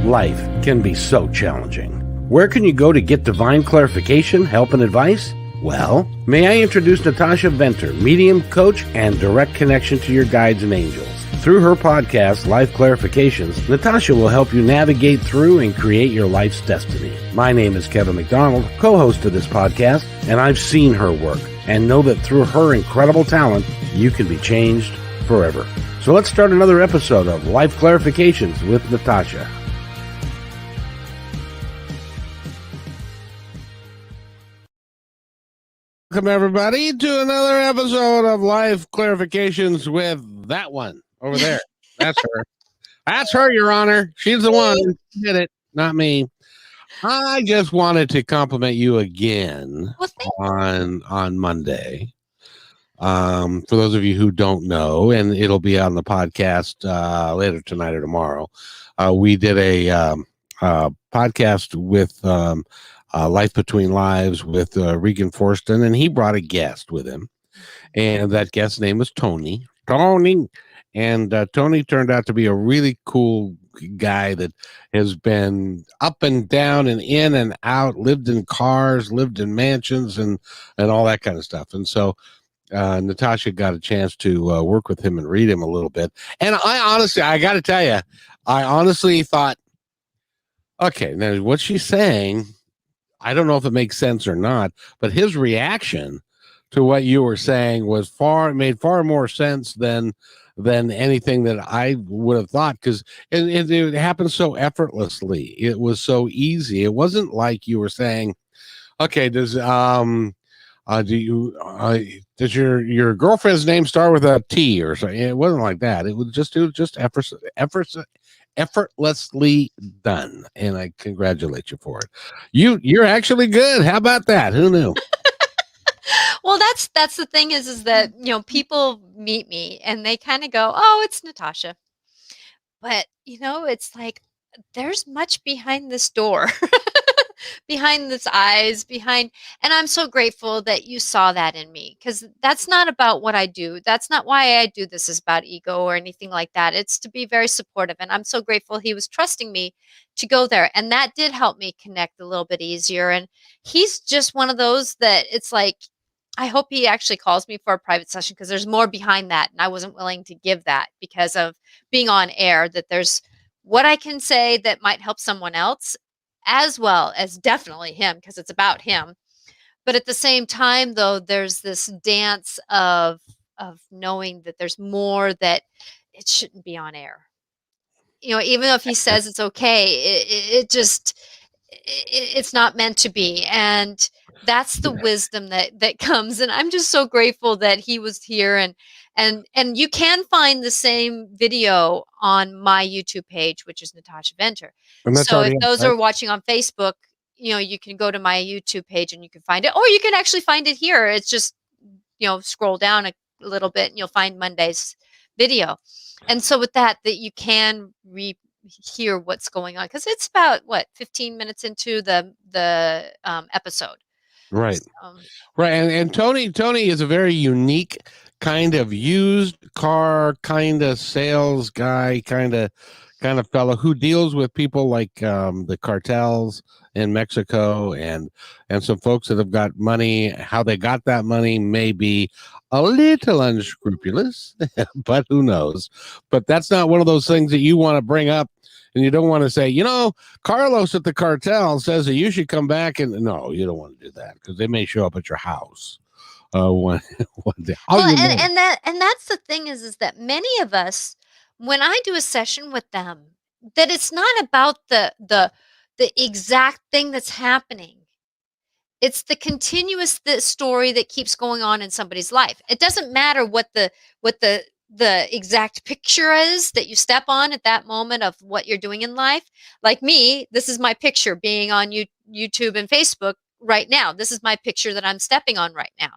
Life can be so challenging. Where can you go to get divine clarification, help, and advice? Well, may I introduce Natasha Venter, medium, coach, and direct connection to your guides and angels. Through her podcast, Life Clarifications, Natasha will help you navigate through and create your life's destiny. My name is Kevin McDonald, co-host of this podcast, and I've seen her work and know that through her incredible talent, you can be changed forever. So let's start another episode of Life Clarifications with Natasha. Welcome, everybody, to another episode of Life Clarifications with that one over there. That's her. That's her, Your Honor. She's the one who did it, not me. I just wanted to compliment you again on Monday. For those of you who don't know, and it'll be on the podcast later tonight or tomorrow, we did a podcast with Life Between Lives with Regan Forston, and he brought a guest with him, and that guest's name was Tony. And Tony turned out to be a really cool guy that has been up and down and in and out, lived in cars, lived in mansions, and all that kind of stuff. And so Natasha got a chance to work with him and read him a little bit. And I got to tell you, I honestly thought, okay, now what she's saying, I don't know if it makes sense or not, but his reaction to what you were saying made far more sense than anything that I would have thought, because it happened so effortlessly. It was so easy. It wasn't like you were saying, okay, does your girlfriend's name start with a T or something? It wasn't like that. It was just effortlessly done, and I congratulate you for it. You're actually good. How about that? Who knew? Well, that's the thing is that, people meet me and they kind of go, oh, it's Natasha. But, it's like there's much behind this door, behind this eyes, and I'm so grateful that you saw that in me, because that's not about what I do. That's not why I do this, is about ego or anything like that. It's to be very supportive. And I'm so grateful he was trusting me to go there. And that did help me connect a little bit easier. And he's just one of those that it's like, I hope he actually calls me for a private session, because there's more behind that. And I wasn't willing to give that because of being on air, that there's what I can say that might help someone else, as well as definitely him, because it's about him. But at the same time, though, there's this dance of knowing that there's more, that it shouldn't be on air. Even if he says it's okay, it's not meant to be. And that's the wisdom that comes. And I'm just so grateful that he was here. And you can find the same video on my YouTube page, which is Natasha Venter. So if those are watching on Facebook, you can go to my YouTube page and you can find it, or you can actually find it here. It's just, scroll down a little bit and you'll find Monday's video. And so with that you can hear what's going on, because it's about 15 minutes into the episode. Right. Right. And Tony is a very unique kind of used car kind of sales guy, kind of fellow who deals with people like the cartels in Mexico and some folks that have got money. How they got that money may be a little unscrupulous, but who knows? But that's not one of those things that you want to bring up. And you don't want to say, Carlos at the cartel says that you should come back. And no, you don't want to do that, because they may show up at your house one day. And that's the thing is that many of us, when I do a session with them, that it's not about the exact thing that's happening. It's the continuous story that keeps going on in somebody's life. It doesn't matter what the exact picture is that you step on at that moment of what you're doing in life. Like me, this is my picture being on YouTube and Facebook right now. This is my picture that I'm stepping on right now.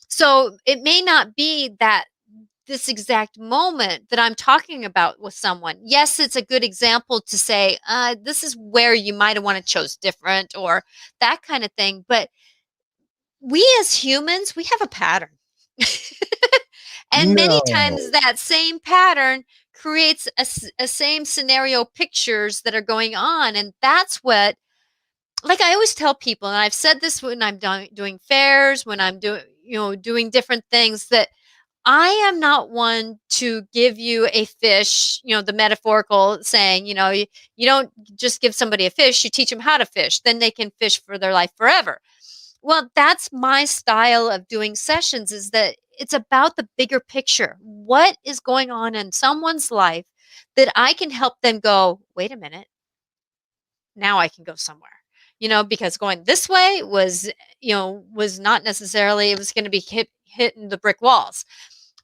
So it may not be that this exact moment that I'm talking about with someone. Yes, it's a good example to say, this is where you might have wanted to chose different or that kind of thing. But we as humans, we have a pattern. And many times that same pattern creates a same scenario pictures that are going on. And that's what, like I always tell people, and I've said this when I'm doing fairs, when I'm doing different things, that I am not one to give you a fish, the metaphorical saying, you don't just give somebody a fish, you teach them how to fish, then they can fish for their life forever. Well, that's my style of doing sessions, is that it's about the bigger picture. What is going on in someone's life that I can help them go, wait a minute, now I can go somewhere. Because going this way was not necessarily, it was going to be hitting the brick walls.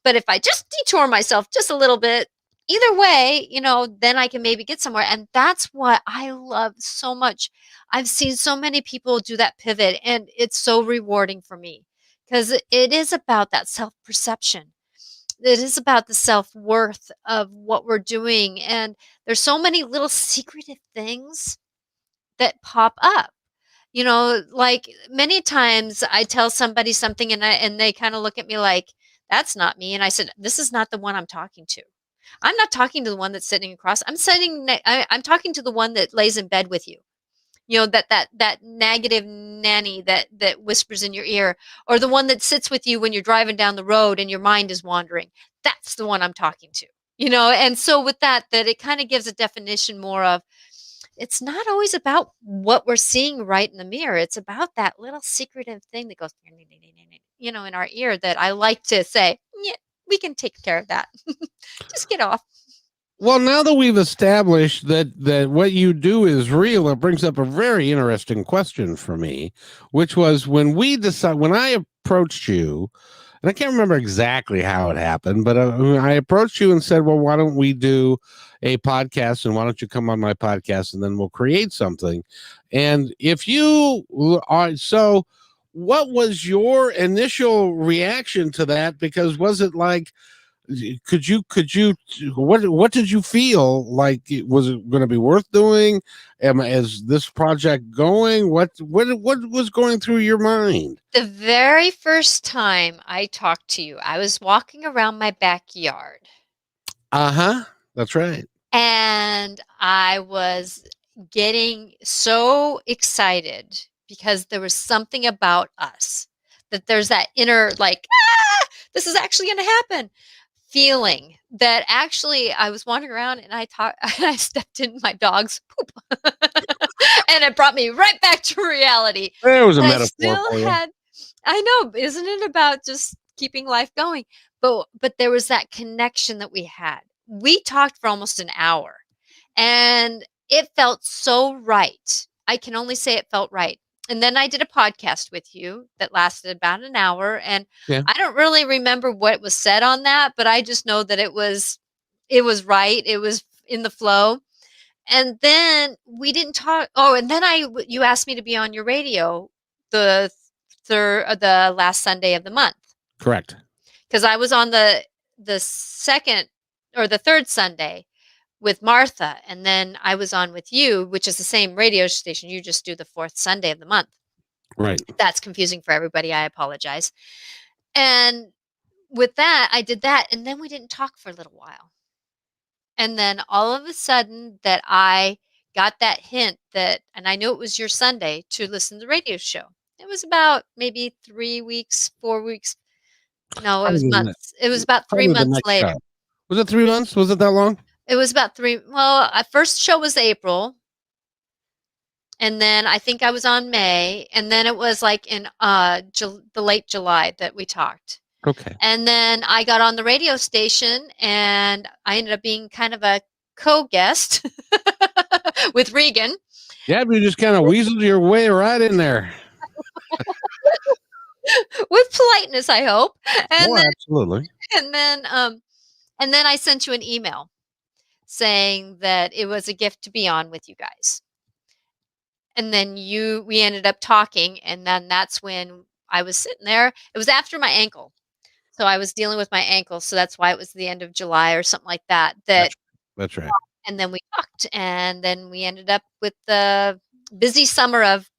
But if I just detour myself just a little bit, either way, then I can maybe get somewhere. And that's what I love so much. I've seen so many people do that pivot, and it's so rewarding for me, because it is about that self-perception. It is about the self-worth of what we're doing. And there's so many little secretive things that pop up. Like many times I tell somebody something, and they kind of look at me like, that's not me. And I said, this is not the one I'm talking to. I'm not talking to the one that's sitting across. I'm talking to the one that lays in bed with you. That negative nanny that whispers in your ear, or the one that sits with you when you're driving down the road and your mind is wandering. That's the one I'm talking to. And so with that it kind of gives a definition more of, it's not always about what we're seeing right in the mirror. It's about that little secretive thing that goes, in our ear, that I like to say, yeah, we can take care of that. Just get off. Well, now that we've established that what you do is real, it brings up a very interesting question for me, which was when I approached you, and I can't remember exactly how it happened, but I approached you and said, well, why don't we do a podcast, and why don't you come on my podcast, and then we'll create something. And if you are, so what was your initial reaction to that? Because was it like, could you what did you feel like? Was it going to be worth doing? Is this project going? What was going through your mind? The very first time I talked to you, I was walking around my backyard. That's right. And I was getting so excited because there was something about us, that there's that inner, like, this is actually going to happen feeling, that actually I was wandering around, and I stepped in my dog's poop and it brought me right back to reality. There was a And metaphor for you. I know, isn't it about just keeping life going? But there was that connection that we had. We talked for almost an hour, and it felt so right. I can only say it felt right. And then I did a podcast with you that lasted about an hour, and Yeah. I don't really remember what was said on that, but I just know that it was right. It was in the flow. And then we didn't talk. Oh, and then you asked me to be on your radio the the last Sunday of the month. Correct. Because I was on the second or the third Sunday with Martha, and then I was on with you, which is the same radio station. You just do the fourth Sunday of the month. Right. If that's confusing for everybody, I apologize. And with that, I did that, and then we didn't talk for a little while. And then all of a sudden that I got that hint that, and I knew it was your Sunday to listen to the radio show. It was about maybe 3 weeks, 4 weeks. No, it was months. It was about 3 months later. Show. Was it 3 months? Was it that long? It was about 3. Well, our first show was April. And then I think I was on May. And then it was like in the late July that we talked. Okay. And then I got on the radio station, and I ended up being kind of a co-guest with Regan. Yeah, but you just kind of weaseled your way right in there. With politeness, I hope. And then, absolutely. And then I sent you an email saying that it was a gift to be on with you guys. And then we ended up talking, and then that's when I was sitting there. It was after my ankle. So I was dealing with my ankle, so that's why it was the end of July or something like that. That's right. And then we talked, and then we ended up with the busy summer of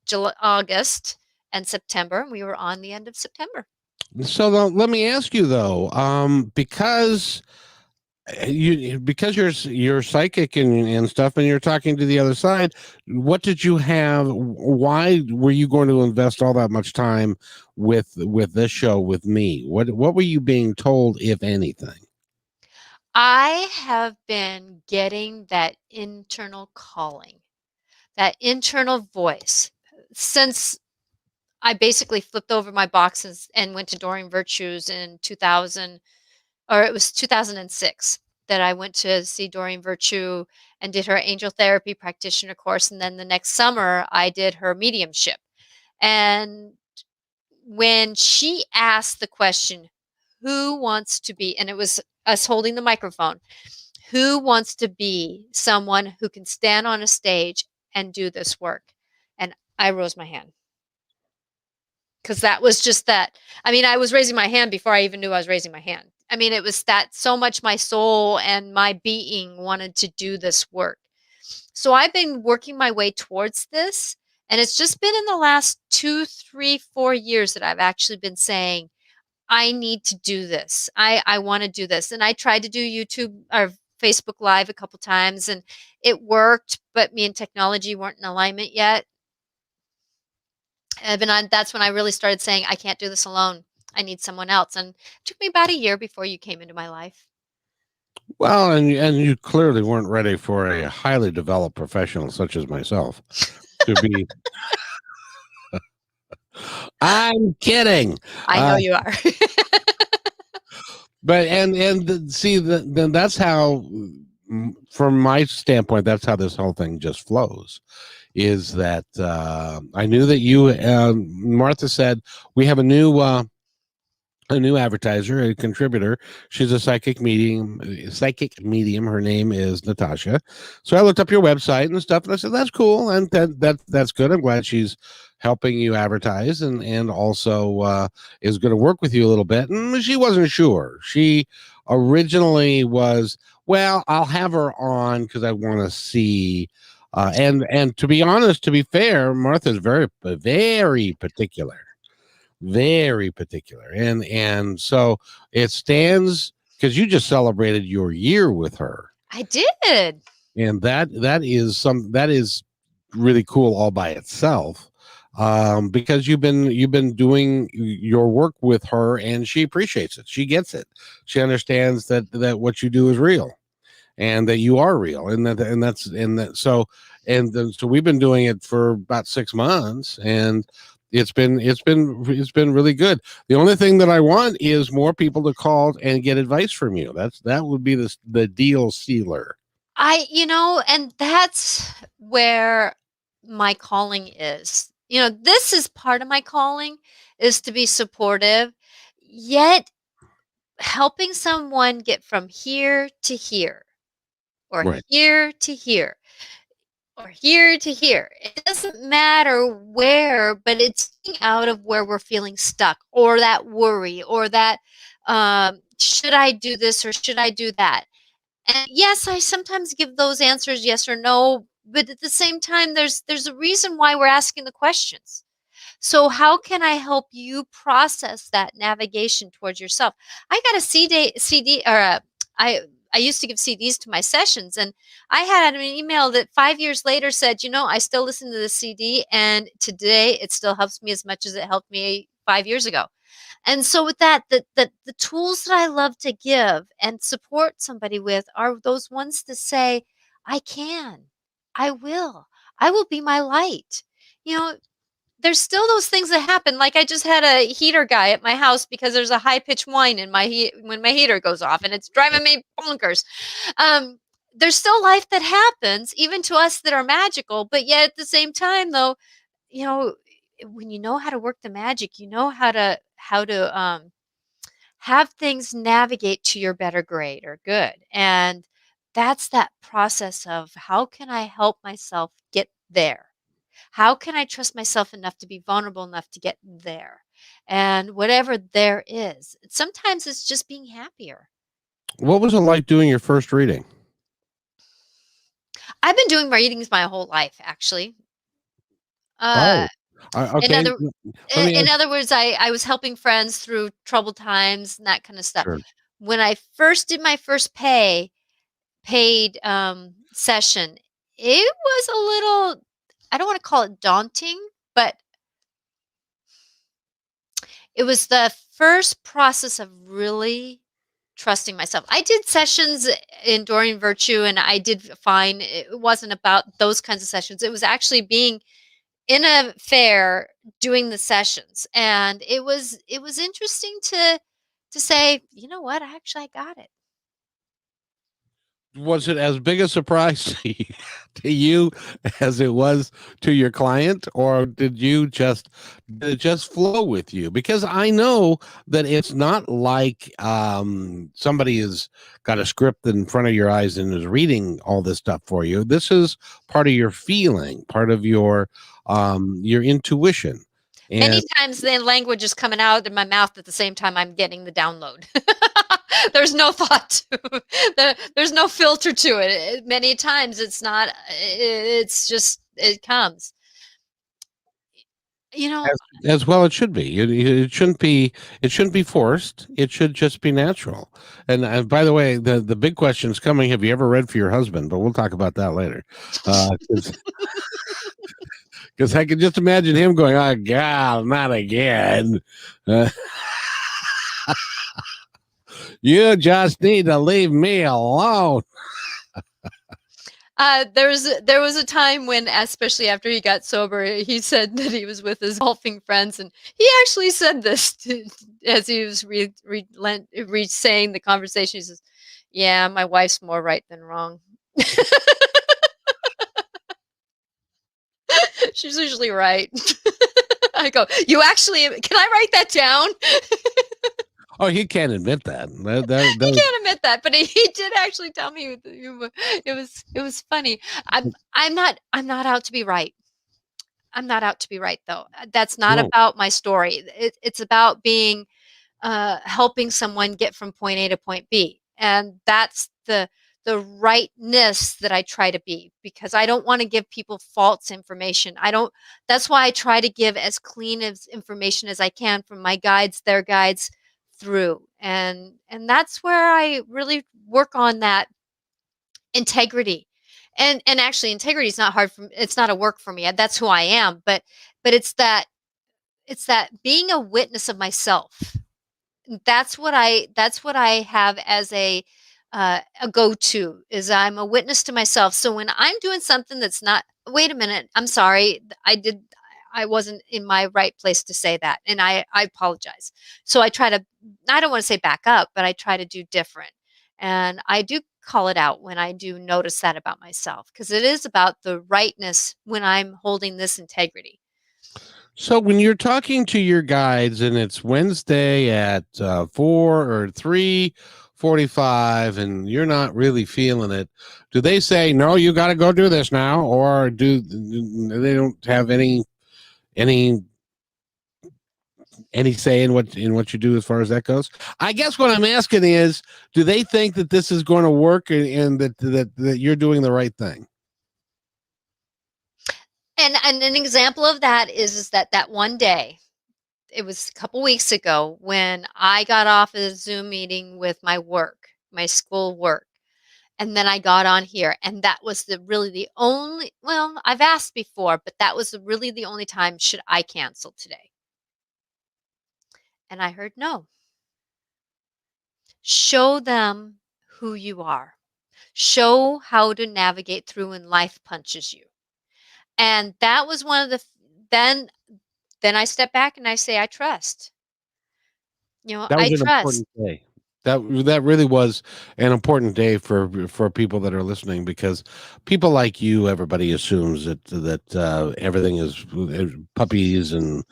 August and September. We were on the end of September. So let me ask you though, because because you're psychic and stuff, and you're talking to the other side. What did you have? Why were you going to invest all that much time with this show with me? What were you being told, if anything? I have been getting that internal calling, that internal voice since I basically flipped over my boxes and went to Doreen Virtues in 2000, or it was 2006 that I went to see Doreen Virtue and did her angel therapy practitioner course. And then the next summer, I did her mediumship. And when she asked the question, who wants to be, and it was us holding the microphone, who wants to be someone who can stand on a stage and do this work? And I rose my hand. Because that was just that. I mean, I was raising my hand before I even knew I was raising my hand. I mean, it was that so much my soul and my being wanted to do this work. So I've been working my way towards this. And it's just been in the last 2, 3, 4 years that I've actually been saying, I need to do this. I want to do this. And I tried to do YouTube or Facebook Live a couple times and it worked, but me and technology weren't in alignment yet. That's when I really started saying, I can't do this alone. I need someone else. And it took me about a year before you came into my life. Well, and you clearly weren't ready for a highly developed professional such as myself to be. I'm kidding. I know you are. But see, then that's how, from my standpoint, that's how this whole thing just flows. Is that I knew that you, Martha said, we have a new advertiser, a contributor. She's a psychic medium. Her name is Natasha. So I looked up your website and stuff, and I said, that's cool, and that's good. I'm glad she's helping you advertise and also is going to work with you a little bit. And she wasn't sure. She originally was, well, I'll have her on because I want to see. And to be honest, to be fair, Martha's very, very particular, and so it stands because you just celebrated your year with her. I did. And that is really cool all by itself, because you've been doing your work with her and she appreciates it, she gets it, she understands that what you do is real and that you are real, so we've been doing it for about 6 months, and it's been really good. The only thing that I want is more people to call and get advice from you. That would be the deal sealer. And that's where my calling is. This is part of my calling, is to be supportive, yet helping someone get from here to here, or Right. here to here, or here to here. It doesn't matter where, but it's getting out of where we're feeling stuck, or that worry, or that should I do this or should I do that? And yes, I sometimes give those answers, yes or no, but at the same time, there's a reason why we're asking the questions. So how can I help you process that navigation towards yourself? I got a CD, or I used to give CDs to my sessions, and I had an email that 5 years later said, I still listen to the CD, and today it still helps me as much as it helped me 5 years ago. And so with that, the tools that I love to give and support somebody with are those ones to say, I can, I will be my light. There's still those things that happen. Like I just had a heater guy at my house because there's a high pitched whine in when my heater goes off, and it's driving me bonkers. There's still life that happens, even to us that are magical. But yet at the same time, though, you know, when you know how to work the magic, you know how to have things navigate to your better grade or good. And that's that process of how can I help myself get there? How can I trust myself enough to be vulnerable enough to get there? And whatever there is, sometimes it's just being happier. What was it like doing your first reading? I've been doing readings my whole life, actually. Oh, In okay. other Let me in ask. other words, I was helping friends through troubled times and that kind of stuff. Sure. when I first did my first paid session, it was a little, I don't want to call it daunting, but it was the first process of really trusting myself. I did sessions in Enduring Virtue, and I did fine. It wasn't about those kinds of sessions. It was actually being in a fair doing the sessions, and it was interesting to say, you know what, I got it. Was it as big a surprise to you as it was to your client, or did it just flow with you? Because I know that it's not like somebody has got a script in front of your eyes and is reading all this stuff for you. This is part of your feeling, part of your intuition. Many And times the language is coming out of my mouth at the same time I'm getting the download. There's no thought to there's no filter to it. Many times it's not, it's just, it comes. You know, as well it should be. It shouldn't be forced. It should just be natural. And by the way, the big question is coming. Have you ever read for your husband? But we'll talk about that later. Because I can just imagine him going, "Oh God, not again." Uh, you just need to leave me alone. there was a time when, especially after he got sober, he said that he was with his golfing friends, and he actually said this as he was saying the conversation. He says, "Yeah, my wife's more right than wrong." She's usually right. I go, "You actually, can I write that down?" Oh, he can't admit that. He can't admit that, but he did actually tell me. It was funny. I'm not out to be right. I'm not out to be right, though. That's not No. about my story. It's about being, helping someone get from point A to point B, and that's the rightness that I try to be, because I don't want to give people false information. I don't. That's why I try to give as clean as information as I can from my guides, their guides, through, and that's where I really work on that integrity. And actually, integrity is not hard for, it's not a work for me. That's who I am. But it's that being a witness of myself. That's what I have as a go-to, is I'm a witness to myself. So when I'm doing something that's not, wait a minute, I'm sorry, I wasn't in my right place to say that, and I apologize. So I don't want to say back up, but I try to do different. And I do call it out when I do notice that about myself, because it is about the rightness when I'm holding this integrity. So when you're talking to your guides and it's Wednesday at 4 or 3:45 and you're not really feeling it, do they say no? You got to go do this now, or do they don't have any any say in what you do as far as that goes? I guess what I'm asking is, do they think that this is going to work and that you're doing the right thing? And an example of that is that one day, it was a couple weeks ago, when I got off a Zoom meeting with my school work, and then I got on here, and that was really the only, well, I've asked before, but that was really the only time, should I cancel today? And I heard no. Show them who you are. Show how to navigate through when life punches you. And that was one of the, then I step back and I say, I trust. That I was an trust. important day. That really was an important day for people that are listening, because people like you, everybody assumes that everything is puppies and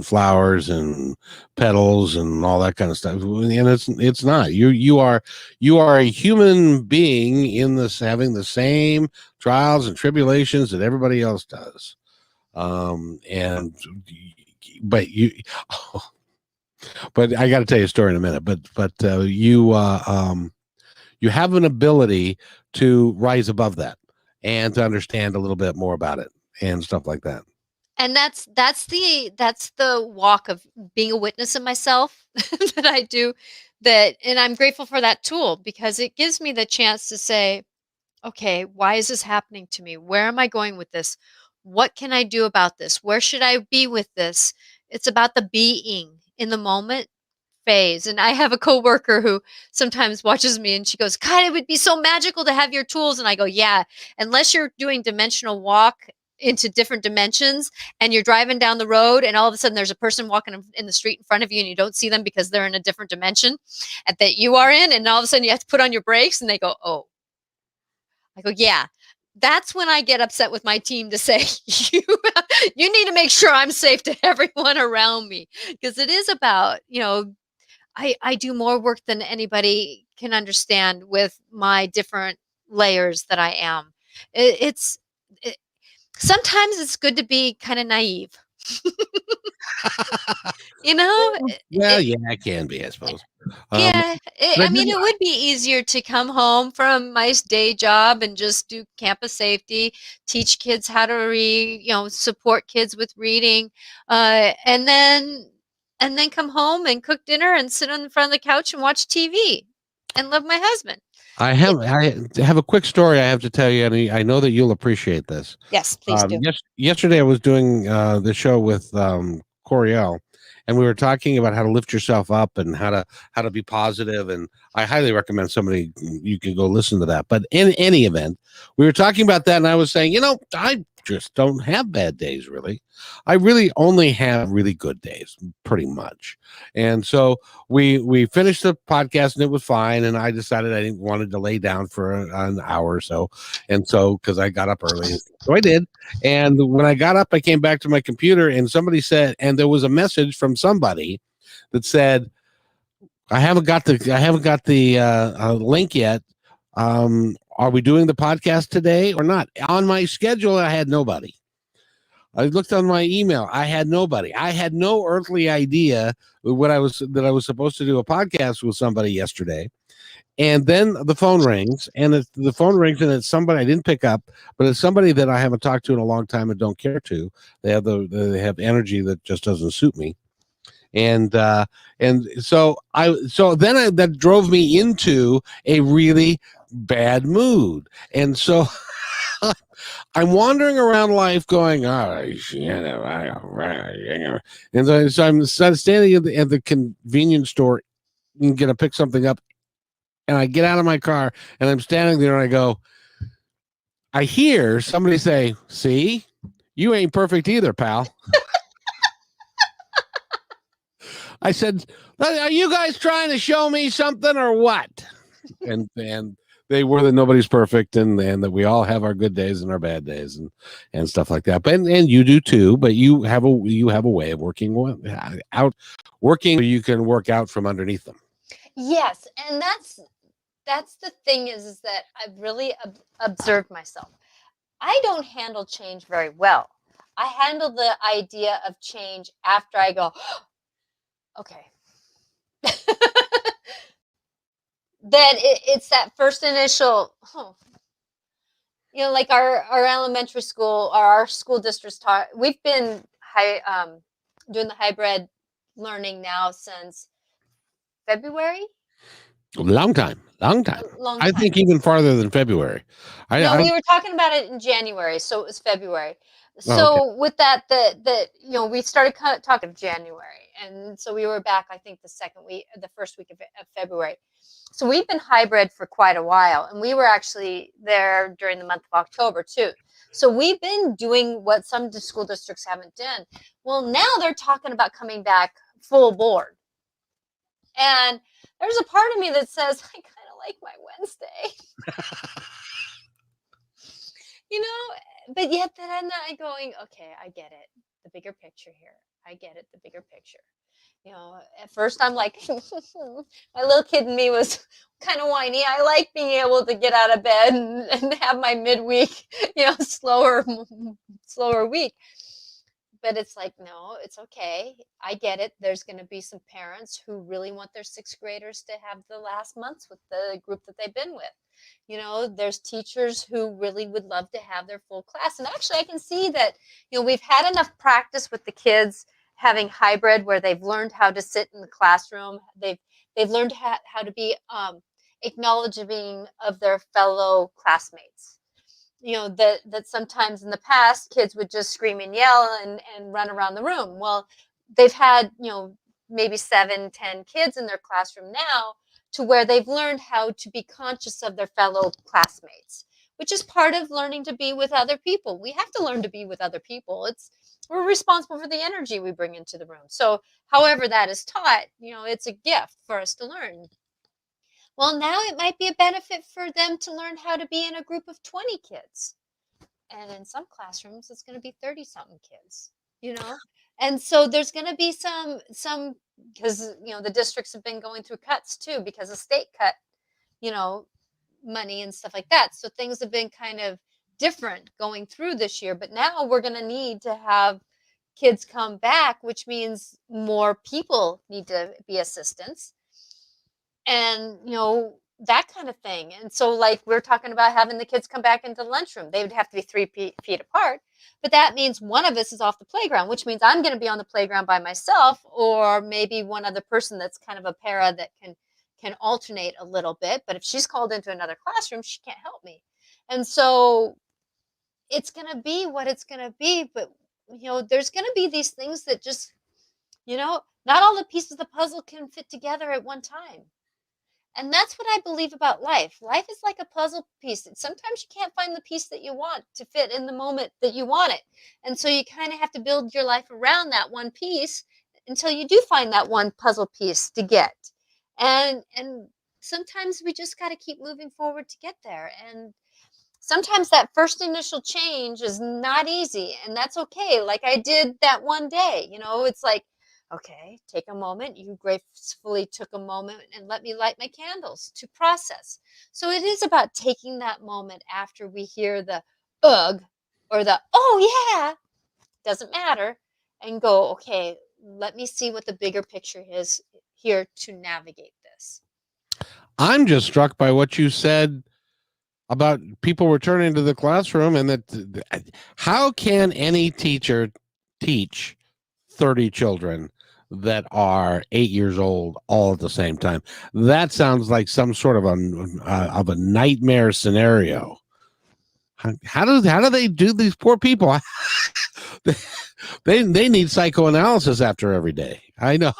flowers and petals and all that kind of stuff, and it's not. You are a human being in this, having the same trials and tribulations that everybody else does. And but you but I got to tell you a story in a minute. You have an ability to rise above that and to understand a little bit more about it and stuff like that. And that's the walk of being a witness of myself that I do, and I'm grateful for that tool because it gives me the chance to say, okay, why is this happening to me? Where am I going with this? What can I do about this? Where should I be with this? It's about the being in the moment phase. And I have a coworker who sometimes watches me and she goes, God, it would be so magical to have your tools. And I go, yeah, unless you're doing dimensional walk into different dimensions and you're driving down the road and all of a sudden there's a person walking in the street in front of you and you don't see them because they're in a different dimension that you are in. And all of a sudden you have to put on your brakes and they go, oh, I go, yeah. That's when I get upset with my team to say, you need to make sure I'm safe to everyone around me. Because it is about, I do more work than anybody can understand with my different layers that I am. It, it's it, Sometimes it's good to be kind of naive. You know, Well, yeah, it can be, I suppose. Um, yeah, but I I mean, did. it would be easier to come home from my day job and just do campus safety, teach kids how to read, support kids with reading, and then come home and cook dinner and sit on the front of the couch and watch TV and love my husband. I have a quick story I have to tell you, and I know that you'll appreciate this. Yes, please do. Yesterday I was doing the show with Coriel, and we were talking about how to lift yourself up and how to be positive. And I highly recommend somebody you can go listen to that. But in any event, we were talking about that, and I was saying, I just don't have bad days really. I really only have really good days, pretty much. And so we finished the podcast and it was fine. And I decided I didn't want to lay down for an hour or so. And so because I got up early, so I did. And when I got up, I came back to my computer and somebody said, and there was a message from somebody that said, I haven't got the link yet. Are we doing the podcast today or not? On my schedule, I had nobody. I looked on my email. I had nobody. I had no earthly idea that I was supposed to do a podcast with somebody yesterday. And then the phone rings, and the phone rings, and it's somebody I didn't pick up, but it's somebody that I haven't talked to in a long time and don't care to. They have energy that just doesn't suit me, and so then that drove me into a really bad mood, and so I'm wandering around life going, oh, shit. And so I'm standing at the convenience store and gonna pick something up, and I get out of my car and I'm standing there and I go, I hear somebody say, see, you ain't perfect either, pal. I said, are you guys trying to show me something or what? And they were that nobody's perfect and that we all have our good days and our bad days and stuff like that. But and you do too, but you have a way of working so you can work out from underneath them. Yes, and that's the thing is that I've really observed myself. I don't handle change very well. I handle the idea of change after I go, okay. That it's that first initial, like our elementary school or our school districts taught. We've been doing the hybrid learning now since February. Long time. Long I time. think even farther than February. No, we were talking about it in January, so it was February. So okay. with that, we started talking of January, and so we were back, I think, the first week of February. So we've been hybrid for quite a while, and we were actually there during the month of October too. So we've been doing what some school districts haven't done. Well, now they're talking about coming back full board, and there's a part of me that says I kind of like my Wednesday. But yet then I'm not going, okay, I get it. The bigger picture here. I get it. The bigger picture. At first I'm like, my little kid in me was kind of whiny. I like being able to get out of bed and have my midweek, slower week. But it's like, no, it's okay. I get it. There's going to be some parents who really want their sixth graders to have the last months with the group that they've been with. There's teachers who really would love to have their full class. And actually, I can see that, we've had enough practice with the kids having hybrid where they've learned how to sit in the classroom. They've They've learned how to be acknowledging of their fellow classmates. That sometimes in the past kids would just scream and yell and run around the room. Well, they've had maybe 7, 10 kids in their classroom now, to where they've learned how to be conscious of their fellow classmates, which is part of learning to be with other people. We have to learn to be with other people. We're responsible for the energy we bring into the room. So however that is taught, it's a gift for us to learn. Well, now it might be a benefit for them to learn how to be in a group of 20 kids. And in some classrooms, it's going to be 30 something kids. And so there's going to be some, because, the districts have been going through cuts too, because the state cut, money and stuff like that. So things have been kind of different going through this year. But now we're going to need to have kids come back, which means more people need to be assistants. And that kind of thing. And so, like, we're talking about having the kids come back into the lunchroom. They would have to be 3 feet apart, but that means one of us is off the playground, which means I'm going to be on the playground by myself, or maybe one other person that's kind of a para that can alternate a little bit. But if she's called into another classroom, she can't help me. And so it's going to be what it's going to be. But there's going to be these things that just not all the pieces of the puzzle can fit together at one time. And that's what I believe about life. Life is like a puzzle piece. Sometimes you can't find the piece that you want to fit in the moment that you want it. And so you kind of have to build your life around that one piece until you do find that one puzzle piece to get. And sometimes we just got to keep moving forward to get there. And sometimes that first initial change is not easy, and that's okay. Like I did that one day, it's like, okay, take a moment. You gracefully took a moment and let me light my candles to process. So it is about taking that moment after we hear the ugh or the oh yeah, doesn't matter, and go, okay, let me see what the bigger picture is here to navigate this. I'm just struck by what you said about people returning to the classroom, and that how can any teacher teach 30 children that are 8 years old all at the same time? That sounds like some sort of a nightmare scenario. How do they do, these poor people? they need psychoanalysis after every day. I know.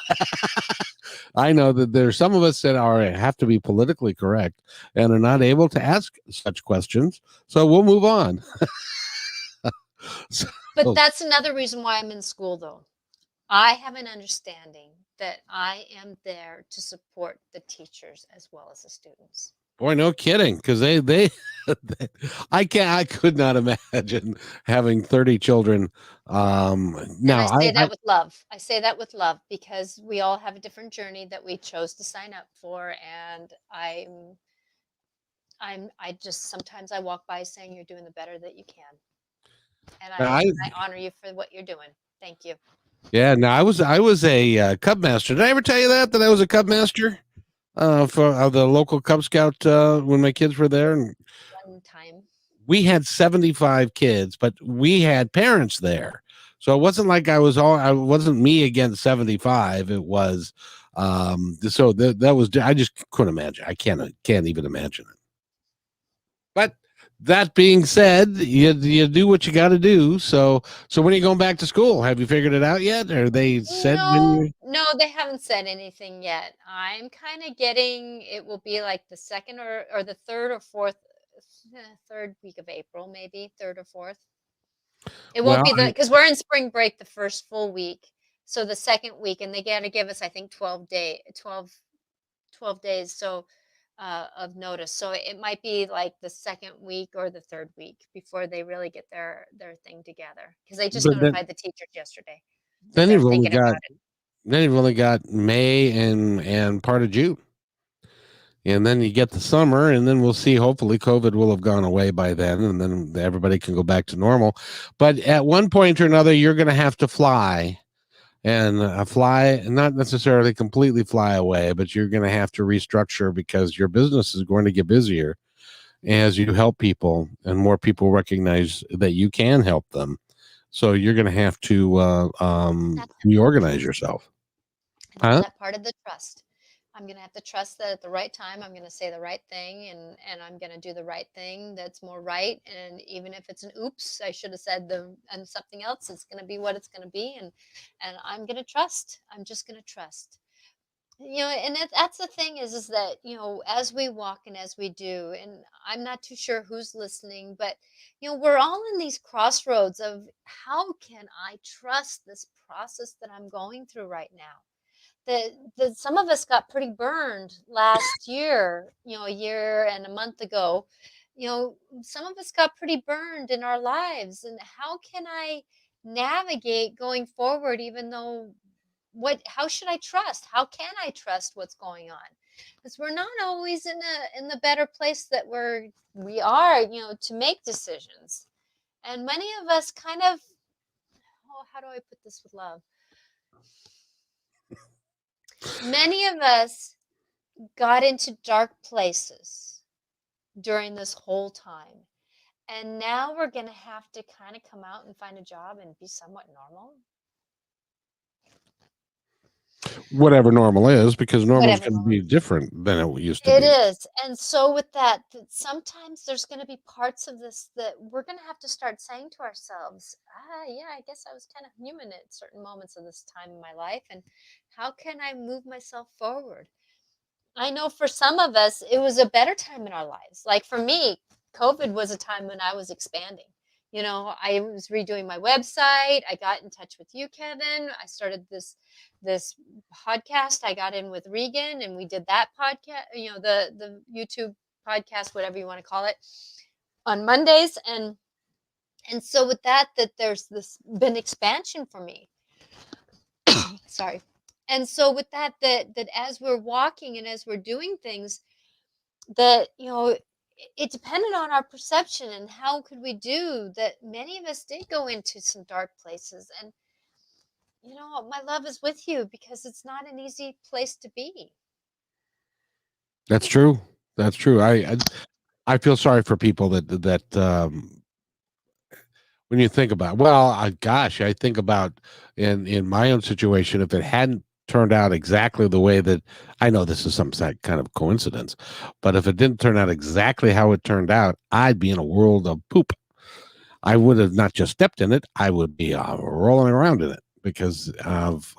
I know that there's some of us that have to be politically correct and are not able to ask such questions. So we'll move on. But that's another reason why I'm in school, though. I have an understanding that I am there to support the teachers as well as the students. Boy, no kidding, because they I could not imagine having 30 children. Now I say that with love. I say that with love because we all have a different journey that we chose to sign up for, and I just sometimes I walk by saying you're doing the better that you can, and I honor you for what you're doing. Thank you. Yeah, no, I was a Cub Master. Did I ever tell you that I was a Cub Master for the local Cub Scout when my kids were there? And one time we had 75 kids, but we had parents there, so it wasn't like I wasn't me against 75. It was so that was, I just couldn't imagine. I can't even imagine it. But that being said, you do what you got to do. So when are you going back to school? Have you figured it out yet? Or they said no, they haven't said anything yet. I'm kind of getting, it will be like the second or the third or fourth, third week of April, maybe third or fourth. It won't be because we're in spring break the first full week. So the second week, and they got to give us, I think, 12 days. So of notice. So it might be like the second week or the third week before they really get their thing together, because they just notified the teachers yesterday. Then you've only got May and part of June. And then you get the summer, and then we'll see. Hopefully COVID will have gone away by then, and then everybody can go back to normal. But at one point or another, you're going to have to fly. And fly, not necessarily completely fly away, but you're going to have to restructure, because your business is going to get busier as you help people and more people recognize that you can help them. So you're going to have to reorganize yourself. That part of the trust. I'm going to have to trust that at the right time, I'm going to say the right thing, and I'm going to do the right thing that's more right. And even if it's an oops, I should have said and something else, it's going to be what it's going to be. And I'm going to trust. I'm just going to trust. And that's the thing is that, as we walk and as we do, and I'm not too sure who's listening, but, we're all in these crossroads of how can I trust this process that I'm going through right now? That some of us got pretty burned last year, a year and a month ago. Some of us got pretty burned in our lives. And how can I navigate going forward, even though how should I trust? How can I trust what's going on? Because we're not always in the better place that we are, to make decisions. And many of us kind of, how do I put this with love? Many of us got into dark places during this whole time. And now we're going to have to kind of come out and find a job and be somewhat normal. Whatever normal is, because normal is Whatever going to normal be different than it used to It be. is. And so with that sometimes there's going to be parts of this that we're going to have to start saying to ourselves, yeah, I guess I was kind of human at certain moments of this time in my life. And how can I move myself forward? I know for some of us, it was a better time in our lives. Like for me, COVID was a time when I was expanding. I was redoing my website. I got in touch with you, Kevin. I started this podcast. I got in with Regan, and we did that podcast. The YouTube podcast, whatever you want to call it, on Mondays. And so with that there's this been expansion for me. Sorry. And so with that as we're walking and as we're doing things, that it depended on our perception and how could we do that. Many of us did go into some dark places, and my love is with you, because it's not an easy place to be. That's true. That's true. I feel sorry for people that when you think about, well, gosh, I think about in my own situation, if it hadn't turned out exactly the way that, I know this is some kind of coincidence, but if it didn't turn out exactly how it turned out, I'd be in a world of poop. I would have not just stepped in it, I would be rolling around in it because of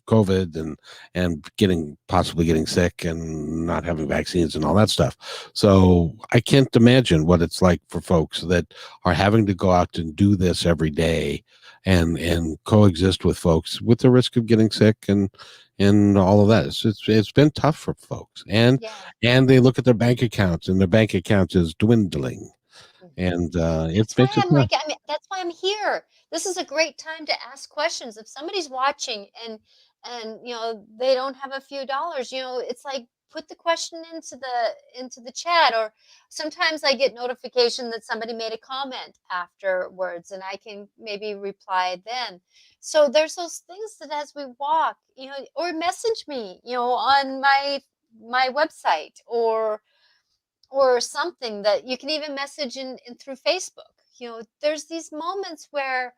COVID and possibly getting sick and not having vaccines and all that stuff. So I can't imagine what it's like for folks that are having to go out and do this every day and coexist with folks with the risk of getting sick and all of that. It's been tough for folks, and Yeah. they look at their bank accounts, and their bank account is dwindling, and it That's why makes it I'm tough. like, that's why I'm here. This is a great time to ask questions. If somebody's watching and they don't have a few dollars, it's like, put the question into the chat. Or sometimes I get notification that somebody made a comment afterwards, and I can maybe reply then. So there's those things that as we walk, or message me, on my website, or something that you can even message in through Facebook. There's these moments where,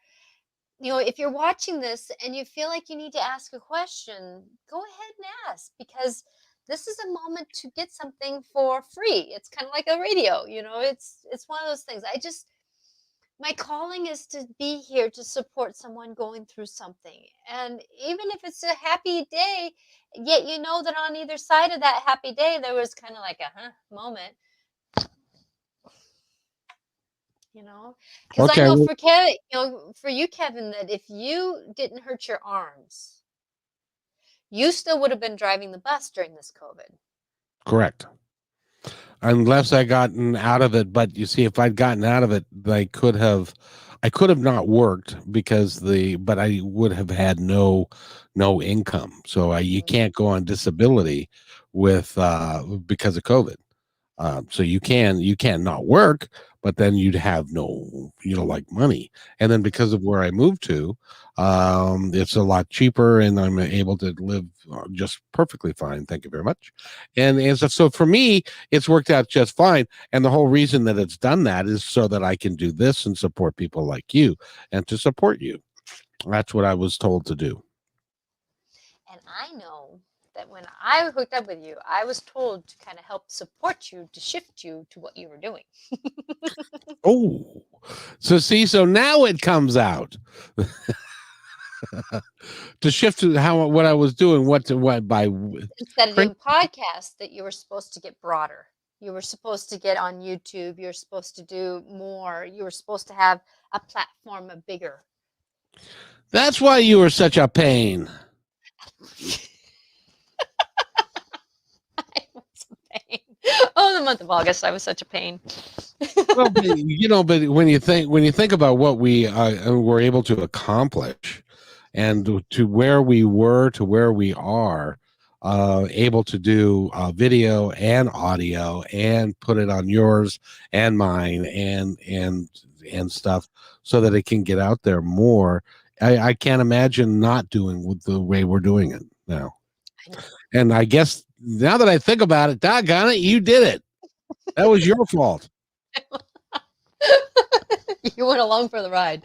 if you're watching this and you feel like you need to ask a question, go ahead and ask, because this is a moment to get something for free. It's kind of like a radio, it's one of those things. My calling is to be here to support someone going through something. And even if it's a happy day, yet that on either side of that happy day, there was kind of like a moment. Because I Okay, know well, for Kevin, for you, Kevin, that if you didn't hurt your arms, you still would have been driving the bus during this COVID. correct. Unless I gotten out of it, but you see, if I'd gotten out of it, I could have not worked because but I would have had no income. So you can't go on disability with because of COVID. So you can not work, but then you'd have no, like money. And then because of where I moved to, it's a lot cheaper, and I'm able to live just perfectly fine. Thank you very much. And so for me, it's worked out just fine. And the whole reason that it's done that is so that I can do this and support people like you and to support you. That's what I was told to do. And I know that when I hooked up with you, I was told to kind of help support you, to shift you to what you were doing. Oh, so now it comes out to shift to what I was doing, what by Instead of doing podcasts, that you were supposed to get broader. You were supposed to get on YouTube. You're supposed to do more. You were supposed to have a platform bigger. That's why you were such a pain. I was a pain. Oh, the month of August, I was such a pain. Well, but when you think about what we were able to accomplish, and to where we were to where we are, able to do video and audio and put it on yours and mine and stuff, so that it can get out there more. I can't imagine not doing with the way we're doing it now. And I guess now that I think about it, doggone it, you did it. That was your fault. You went along for the ride.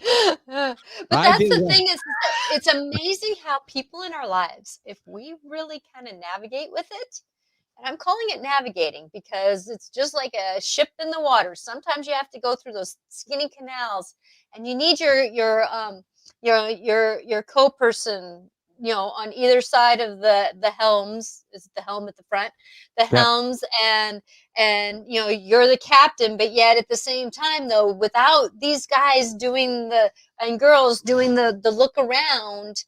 But I that's did. the thing, is that it's amazing how people in our lives, if we really kind of navigate with it, and I'm calling it navigating because it's just like a ship in the water. Sometimes you have to go through those skinny canals, and you need your co-person, on either side of the helms. Is it the helm at the front? The Yep. helms, and you're the captain, but yet at the same time, though, without these guys doing and girls doing the look around,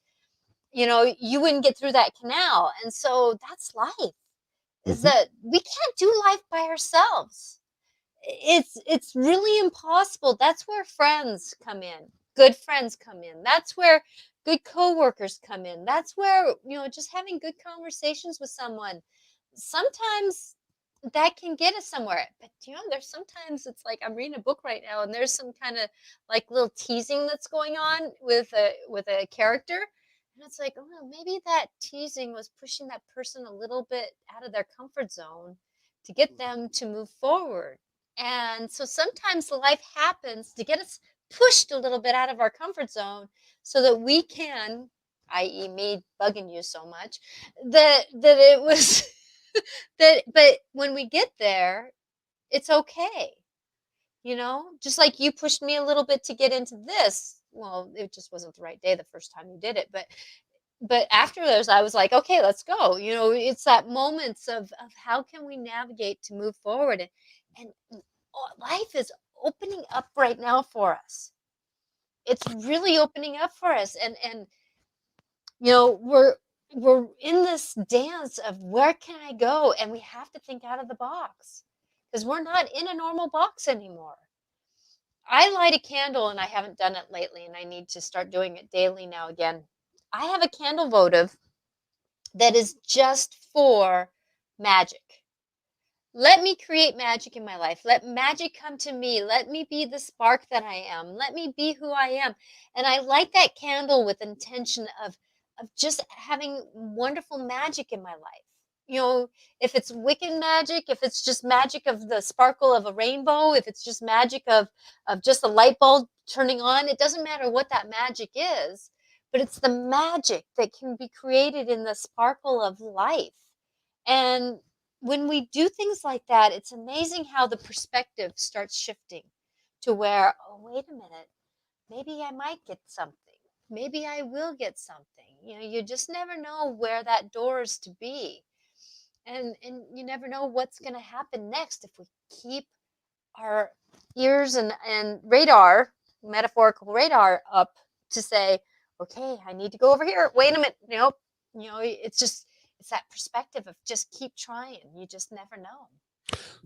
you wouldn't get through that canal. And so that's life. Is that we can't do life by ourselves. It's really impossible. That's where friends come in. Good friends come in. That's where good coworkers come in. That's where, just having good conversations with someone. Sometimes that can get us somewhere. But there's sometimes it's like I'm reading a book right now, and there's some kind of like little teasing that's going on with a character. And it's like, oh, maybe that teasing was pushing that person a little bit out of their comfort zone to get them to move forward. And so sometimes life happens to get us pushed a little bit out of our comfort zone so that we can, i.e., me bugging you so much, that it was but when we get there, it's okay. Just like you pushed me a little bit to get into this. Well, it just wasn't the right day the first time you did it, but after those, I was like, okay, let's go. It's that moments of how can we navigate to move forward, and life is opening up right now for us. It's really opening up for us, and we're in this dance of where can I go, and we have to think out of the box because we're not in a normal box anymore. I light a candle, and I haven't done it lately, and I need to start doing it daily now again. I have a candle votive that is just for magic. Let me create magic in my life. Let magic come to me. Let me be the spark that I am. Let me be who I am. And I light that candle with intention of just having wonderful magic in my life. If it's Wiccan magic, if it's just magic of the sparkle of a rainbow, if it's just magic of just a light bulb turning on, it doesn't matter what that magic is, but it's the magic that can be created in the sparkle of life. And when we do things like that, it's amazing how the perspective starts shifting to where, oh, wait a minute, maybe I might get something. Maybe I will get something. You just never know where that door is to be. And you never know what's going to happen next if we keep our ears and radar, metaphorical radar, up to say, okay, I need to go over here. Wait a minute. Nope. It's that perspective of just keep trying. You just never know.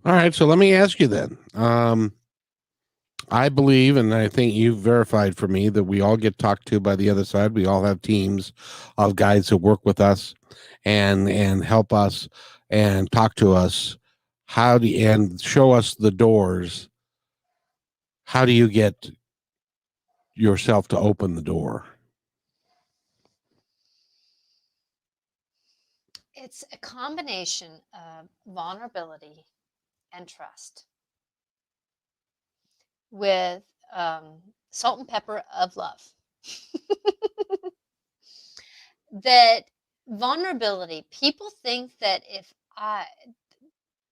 All right, so let me ask you then. I believe, and I think you've verified for me, that we all get talked to by the other side. We all have teams of guys who work with us and help us and talk to us. And show us the doors. How do you get yourself to open the door? It's a combination of vulnerability and trust with salt and pepper of love. That vulnerability. People think that if I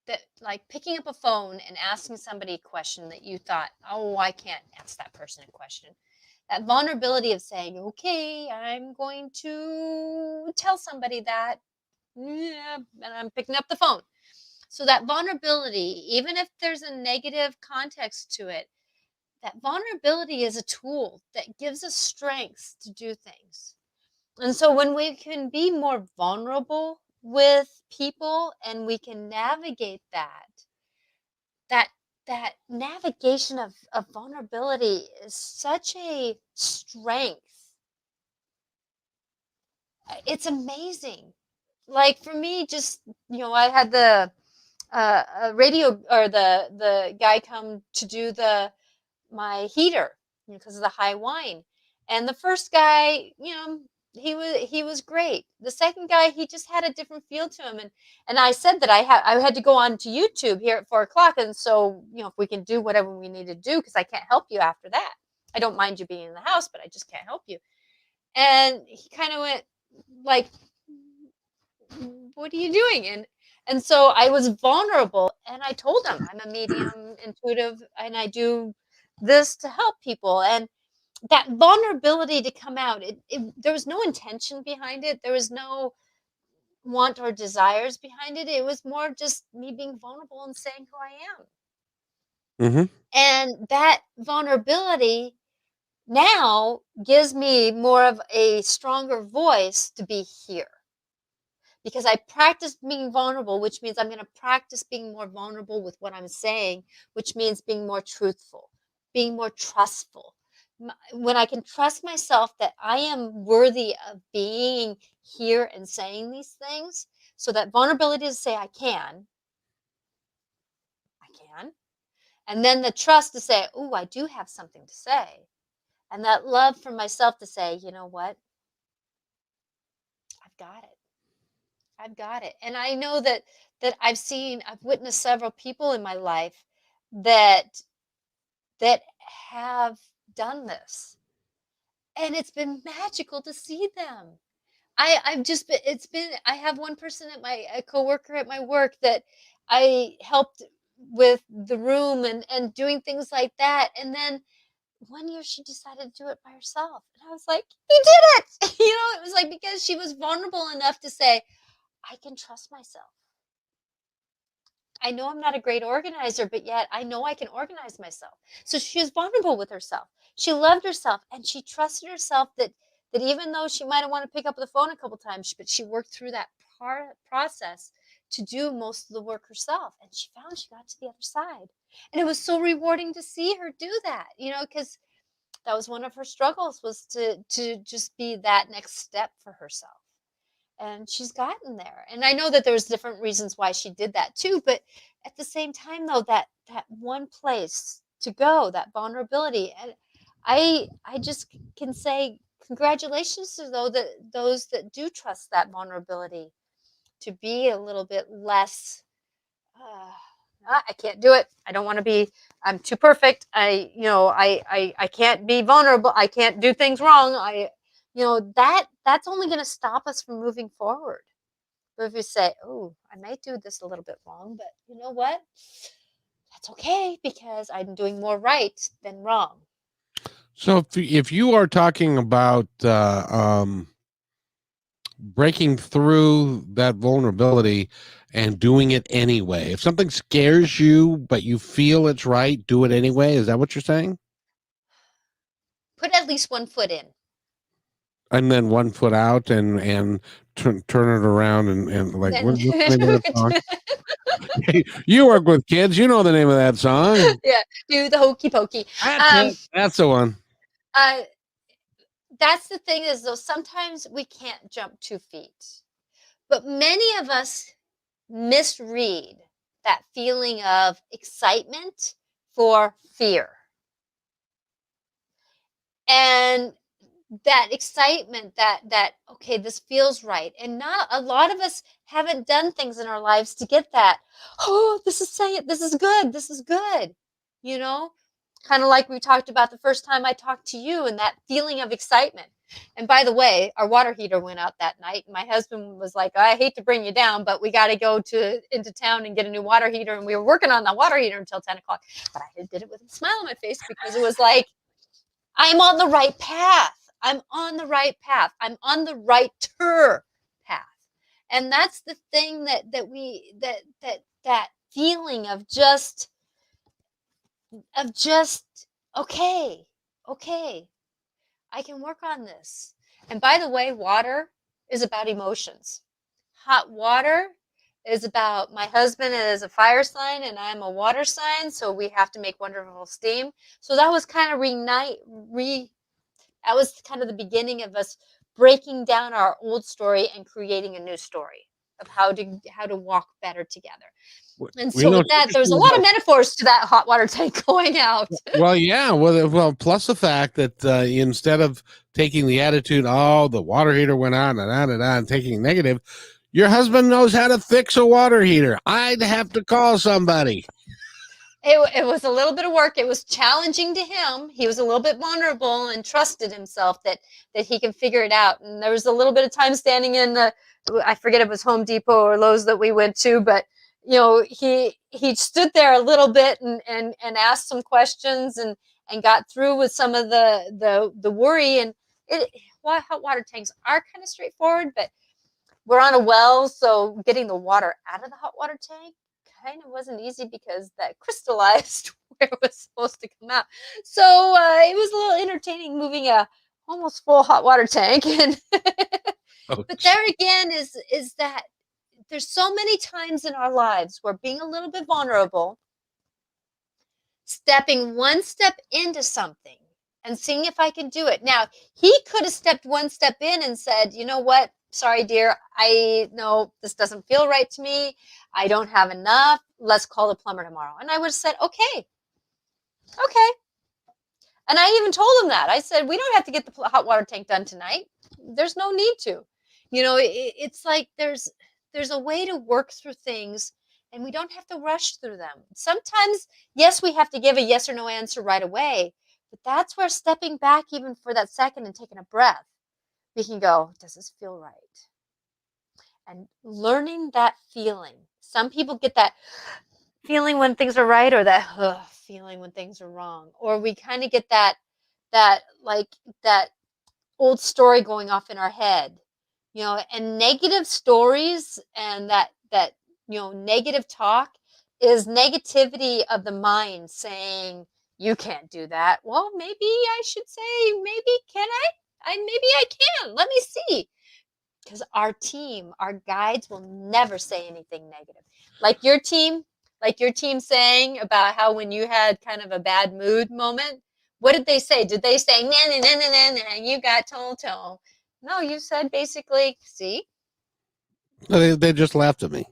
that like picking up a phone and asking somebody a question that you thought, oh, I can't ask that person a question. That vulnerability of saying, okay, I'm going to tell somebody that, yeah, and I'm picking up the phone. So that vulnerability, even if there's a negative context to it, that vulnerability is a tool that gives us strength to do things. And so when we can be more vulnerable with people and we can navigate that that navigation of vulnerability is such a strength. It's amazing. Like for me, just I had the radio or the guy come to do my heater because of the high wine. And the first guy, he was great. The second guy, he just had a different feel to him. And I said that I had to go on to YouTube here at 4 o'clock. And so, if we can do whatever we need to do, because I can't help you after that. I don't mind you being in the house, but I just can't help you. And he kind of went like, what are you doing? And so I was vulnerable and I told him I'm a medium intuitive and I do this to help people. And that vulnerability to come out, there was no intention behind it. There was no want or desires behind it. It was more just me being vulnerable and saying who I am. Mm-hmm. And that vulnerability now gives me more of a stronger voice to be here. Because I practice being vulnerable, which means I'm going to practice being more vulnerable with what I'm saying, which means being more truthful, being more trustful. When I can trust myself that I am worthy of being here and saying these things, so that vulnerability to say I can, and then the trust to say, oh, I do have something to say, and that love for myself to say, you know what, I've got it. I've got it. And I know that I've witnessed several people in my life that have done this. And it's been magical to see them. I've just been it's been I have one person at a coworker at my work that I helped with the room and doing things like that. And then one year she decided to do it by herself. And I was like, you did it. It was like because she was vulnerable enough to say, I can trust myself. I know I'm not a great organizer, but yet I know I can organize myself. So she was vulnerable with herself. She loved herself and she trusted herself that even though she might have wanted to pick up the phone a couple times, but she worked through that process to do most of the work herself. And she found she got to the other side. And it was so rewarding to see her do that, because that was one of her struggles, was to just be that next step for herself. And she's gotten there. And I know that there's different reasons why she did that too, but at the same time though, that one place to go, that vulnerability, and I just can say congratulations to those that do trust that vulnerability to be a little bit less I can't do it. I don't want to be. I'm too perfect. I can't be vulnerable. I can't do things wrong. That's only going to stop us from moving forward. But if you say, "Oh, I might do this a little bit wrong," but you know what? That's okay because I'm doing more right than wrong. So if you are talking about breaking through that vulnerability and doing it anyway, if something scares you but you feel it's right, do it anyway. Is that what you're saying? Put at least one foot in. And then one foot out and turn it around and like Then what's the name of that song? You work with kids, you know the name of that song. yeah, do the hokey pokey. That's it. That's the one. Uh, that's the thing is though sometimes we can't jump 2 feet, but many of us misread that feeling of excitement for fear. And that excitement that okay, this feels right. And not a lot of us haven't done things in our lives to get that. Oh, this is good. This is good. You know, kind of like we talked about the first time I talked to you and that feeling of excitement. And by the way, our water heater went out that night. And my husband was like, I hate to bring you down, but we got to go into town and get a new water heater. And we were working on that water heater until 10 o'clock. But I did it with a smile on my face because it was like, I'm on the right path. I'm on the right path. I'm on the right path. And that's the thing that feeling of just okay, I can work on this. And by the way, water is about emotions. Hot water is about, my husband is a fire sign and I'm a water sign, so we have to make wonderful steam. So that was kind of that was kind of the beginning of us breaking down our old story and creating a new story of how to walk better together. And so with that, there's a lot of metaphors to that hot water tank going out. Well, yeah. Well, plus the fact that instead of taking the attitude, oh, the water heater went on and taking negative, your husband knows how to fix a water heater. I'd have to call somebody. It was a little bit of work. It was challenging to him. He was a little bit vulnerable and trusted himself that he can figure it out. And there was a little bit of time standing in I forget if it was Home Depot or Lowe's that we went to, but he stood there a little bit and asked some questions and got through with some of the worry. And hot water tanks are kind of straightforward, but we're on a well, so getting the water out of the hot water tank kind of wasn't easy because that crystallized where it was supposed to come out. So it was a little entertaining moving a almost full hot water tank. And but there again is that there's so many times in our lives where being a little bit vulnerable, stepping one step into something and seeing if I can do it. Now, he could have stepped one step in and said, you know what? Sorry, dear. I know this doesn't feel right to me. I don't have enough. Let's call the plumber tomorrow. And I would have said, okay. And I even told him that. I said, we don't have to get the hot water tank done tonight. There's no need to. It's like there's a way to work through things and we don't have to rush through them. Sometimes, yes, we have to give a yes or no answer right away, but that's where stepping back even for that second and taking a breath, we can go, does this feel right? And learning that feeling. Some people get that feeling when things are right or that feeling when things are wrong. Or we kind of get that old story going off in our head. And negative stories and that negative talk is negativity of the mind saying, you can't do that. Well, maybe I should say, maybe can I? Maybe I can. Let me see. Because our team, our guides will never say anything negative. Like your team saying about how when you had kind of a bad mood moment, what did they say? Did they say, nah, you got told? No, you said basically, see? They just laughed at me.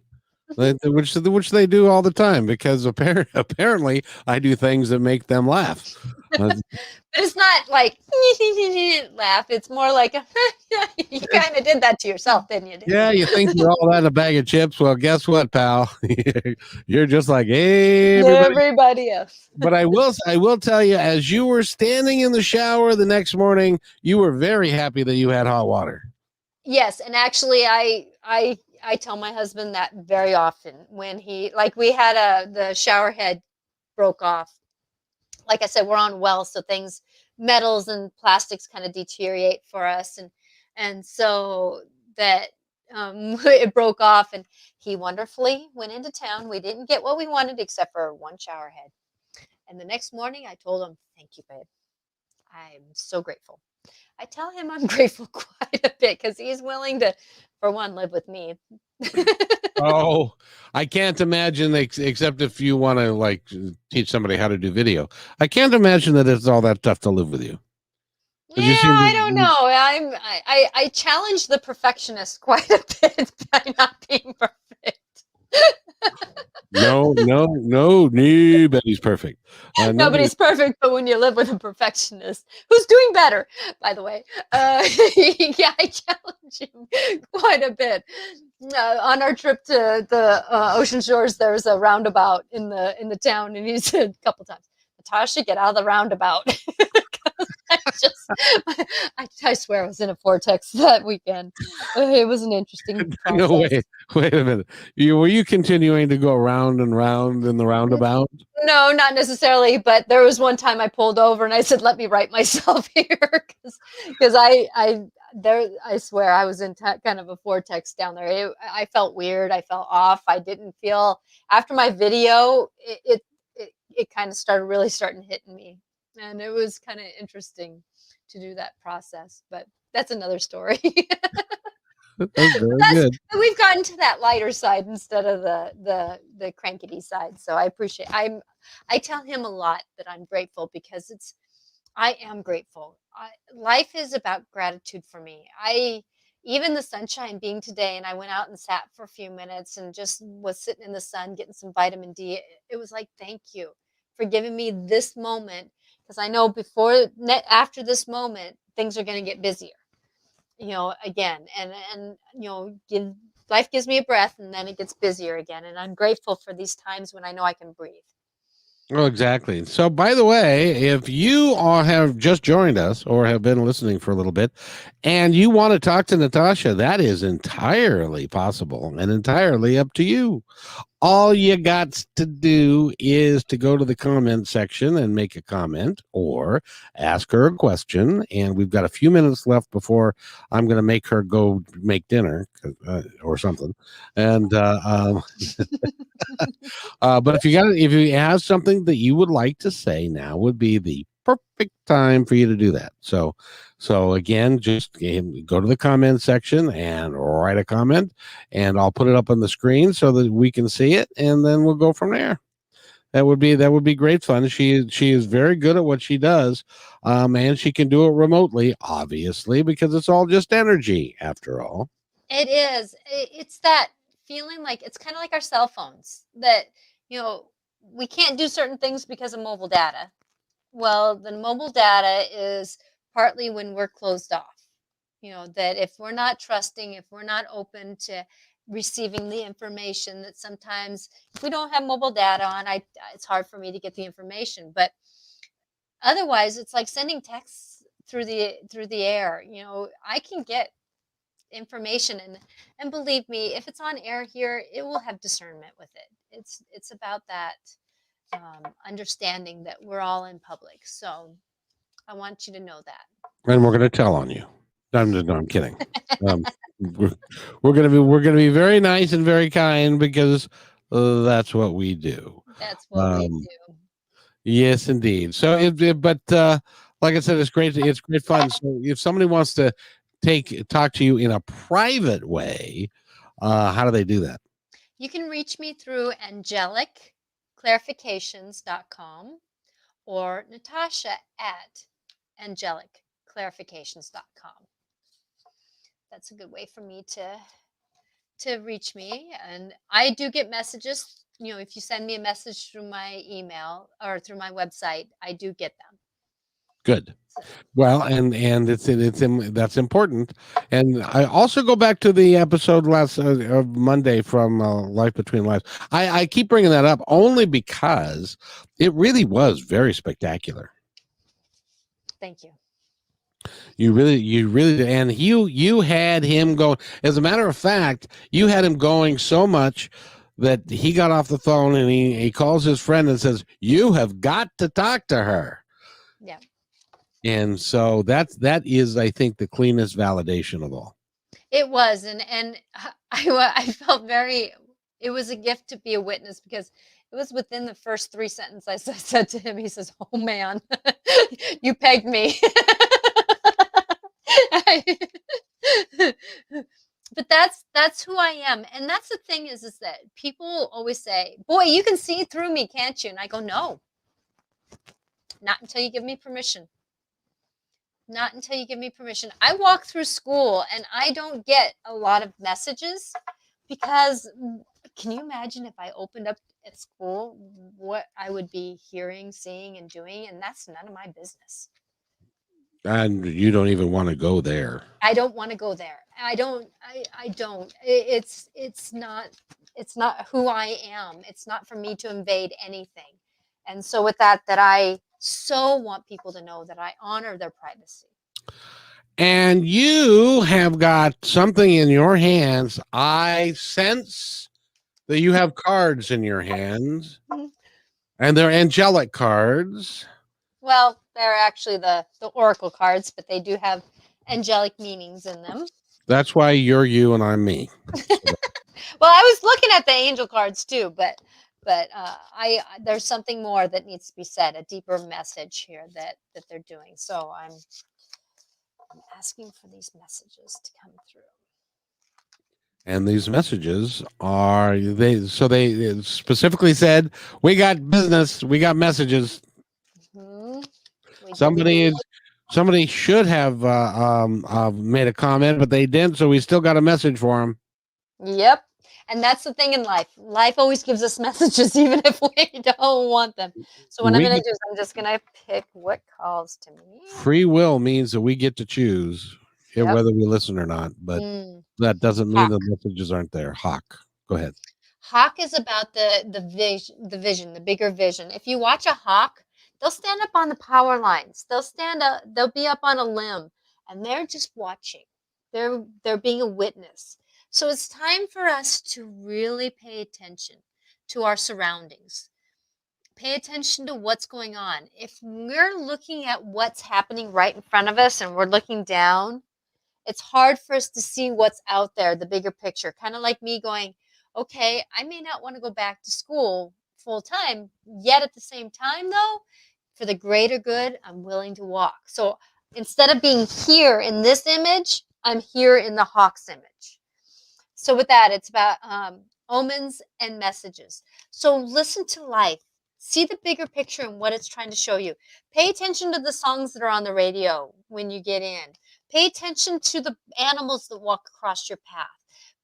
Which they do all the time because apparently I do things that make them laugh. But it's not like laugh. It's more like you kind of did that to yourself, didn't you? Yeah, you think you're all that in a bag of chips. Well, guess what, pal? You're just like everybody else. But I will tell you, as you were standing in the shower the next morning, you were very happy that you had hot water. Yes, and actually, I tell my husband that very often when we had the shower head broke off. Like I said, we're on wells, so metals and plastics kind of deteriorate for us, and so that it broke off, and he wonderfully went into town. We didn't get what we wanted except for one shower head, and the next morning I told him, "Thank you, babe. I'm so grateful." I tell him I'm grateful quite a bit because he's willing to, for one, live with me. Oh, I can't imagine, except if you want to teach somebody how to do video. I can't imagine that it's all that tough to live with you. Yeah, I don't know. I challenge the perfectionist quite a bit by not being perfect. No, nobody's perfect. Nobody's perfect, but when you live with a perfectionist who's doing better, by the way, yeah, I challenge him quite a bit. On our trip to the ocean shores, there's a roundabout in the town, and he said a couple times, "Natasha, get out of the roundabout." I Just, I swear I was in a vortex that weekend. It was an interesting No, process. wait a minute. Were you continuing to go round and round in the roundabout? No, not necessarily, but there was one time I pulled over and I said, "Let me right myself here," because I swear I was in kind of a vortex down there. I felt weird. I felt off. I didn't feel after my video. It kind of starting hitting me, and it was kind of interesting to do that process. But that's another story. That's very That's good. we've gotten to that lighter side instead of the crankety side. So I appreciate. I tell him a lot that I'm grateful because I am grateful. Life is about gratitude for me. Even the sunshine being today, and I went out and sat for a few minutes and just was sitting in the sun getting some vitamin D. It was like, thank you for giving me this moment because I know after this moment, things are going to get busier. Again, and life gives me a breath, and then it gets busier again. And I'm grateful for these times when I know I can breathe. Oh, exactly. So, by the way, if you all have just joined us or have been listening for a little bit and you want to talk to Natasha, that is entirely possible and entirely up to you. All you got to do is to go to the comment section and make a comment or ask her a question. And we've got a few minutes left before I'm going to make her go make dinner or something. And but if you have something that you would like to say, now would be the perfect time for you to do that. So again, just go to the comment section and write a comment, and I'll put it up on the screen so that we can see it, and then we'll go from there. That would be great fun. She is very good at what she does, and she can do it remotely, obviously, because it's all just energy after all. It is. It's that feeling like it's kind of like our cell phones that, you know, we can't do certain things because of mobile data. Well, the mobile data is partly when we're closed off. That if we're not trusting, if we're not open to receiving the information, that sometimes if we don't have mobile data on, it's hard for me to get the information. But otherwise, it's like sending texts through the air. I can get information, and believe me, if it's on air here, it will have discernment with it. It's about that understanding that we're all in public. So I want you to know that. And we're going to tell on you. No, I'm kidding. Um, we're, we're gonna be very nice and very kind because that's what we do. That's what we Um, do. yes, indeed. So, but like I said, it's great. It's great fun. So, if somebody wants to talk to you in a private way, how do they do that? You can reach me through angelicclarifications.com or Natasha at angelicclarifications.com. That's a good way for me to reach me. And I do get messages. If you send me a message through my email or through my website, I do get them. Good. So, Well, and that's important. And I also go back to the episode last of Monday from Life Between Lives. I keep bringing that up only because it really was very spectacular. thank you. You really did. And you had him going. As a matter of fact, you had him going so much that he got off the phone and he calls his friend and says, "You have got to talk to her." Yeah. And so that is, I think, the cleanest validation of all. It was, and I felt it was a gift to be a witness because it was within the first 3 sentences I said to him. He says, "Oh man, you pegged me." But that's who I am, and that's the thing is that people always say, "Boy, you can see through me, can't you?" And I go, "No, not until you give me permission." Not until you give me permission. I walk through school and I don't get a lot of messages because can you imagine if I opened up at school what I would be hearing, seeing, and doing? And that's none of my business. And you don't even want to go there. I don't want to go there. I don't. I don't. It's not who I am. It's not for me to invade anything. And so with that I so want people to know that I honor their privacy. And you have got something in your hands. I sense that you have cards in your hands, and they're angelic cards. Well, they're actually the oracle cards, but they do have angelic meanings in them. That's why you're you and I'm me. Well, I was looking at the angel cards too, but I there's something more that needs to be said, a deeper message here that they're doing. So I'm asking for these messages to come through. And these messages are they specifically said, we got business, we got messages. Somebody should have made a comment, but they didn't, so we still got a message for them. Yep. And that's the thing in life. Life always gives us messages, even if we don't want them. So what I'm going to do is I'm just going to pick what calls to me. Free will means that we get to choose whether we listen or not, but that doesn't mean the messages aren't there. Hawk, go ahead. Hawk is about the vision, the bigger vision. If you watch a hawk, they'll stand up on the power lines. They'll be up on a limb, and they're just watching. They're being a witness. So it's time for us to really pay attention to our surroundings. Pay attention to what's going on. If we're looking at what's happening right in front of us and we're looking down, it's hard for us to see what's out there, the bigger picture. Kind of like me going, okay, I may not want to go back to school full time, yet at the same time, though, for the greater good, I'm willing to walk. So instead of being here in this image, I'm here in the hawk's image. So with that, it's about omens and messages. So listen to life. See the bigger picture and what it's trying to show you. Pay attention to the songs that are on the radio when you get in. Pay attention to the animals that walk across your path.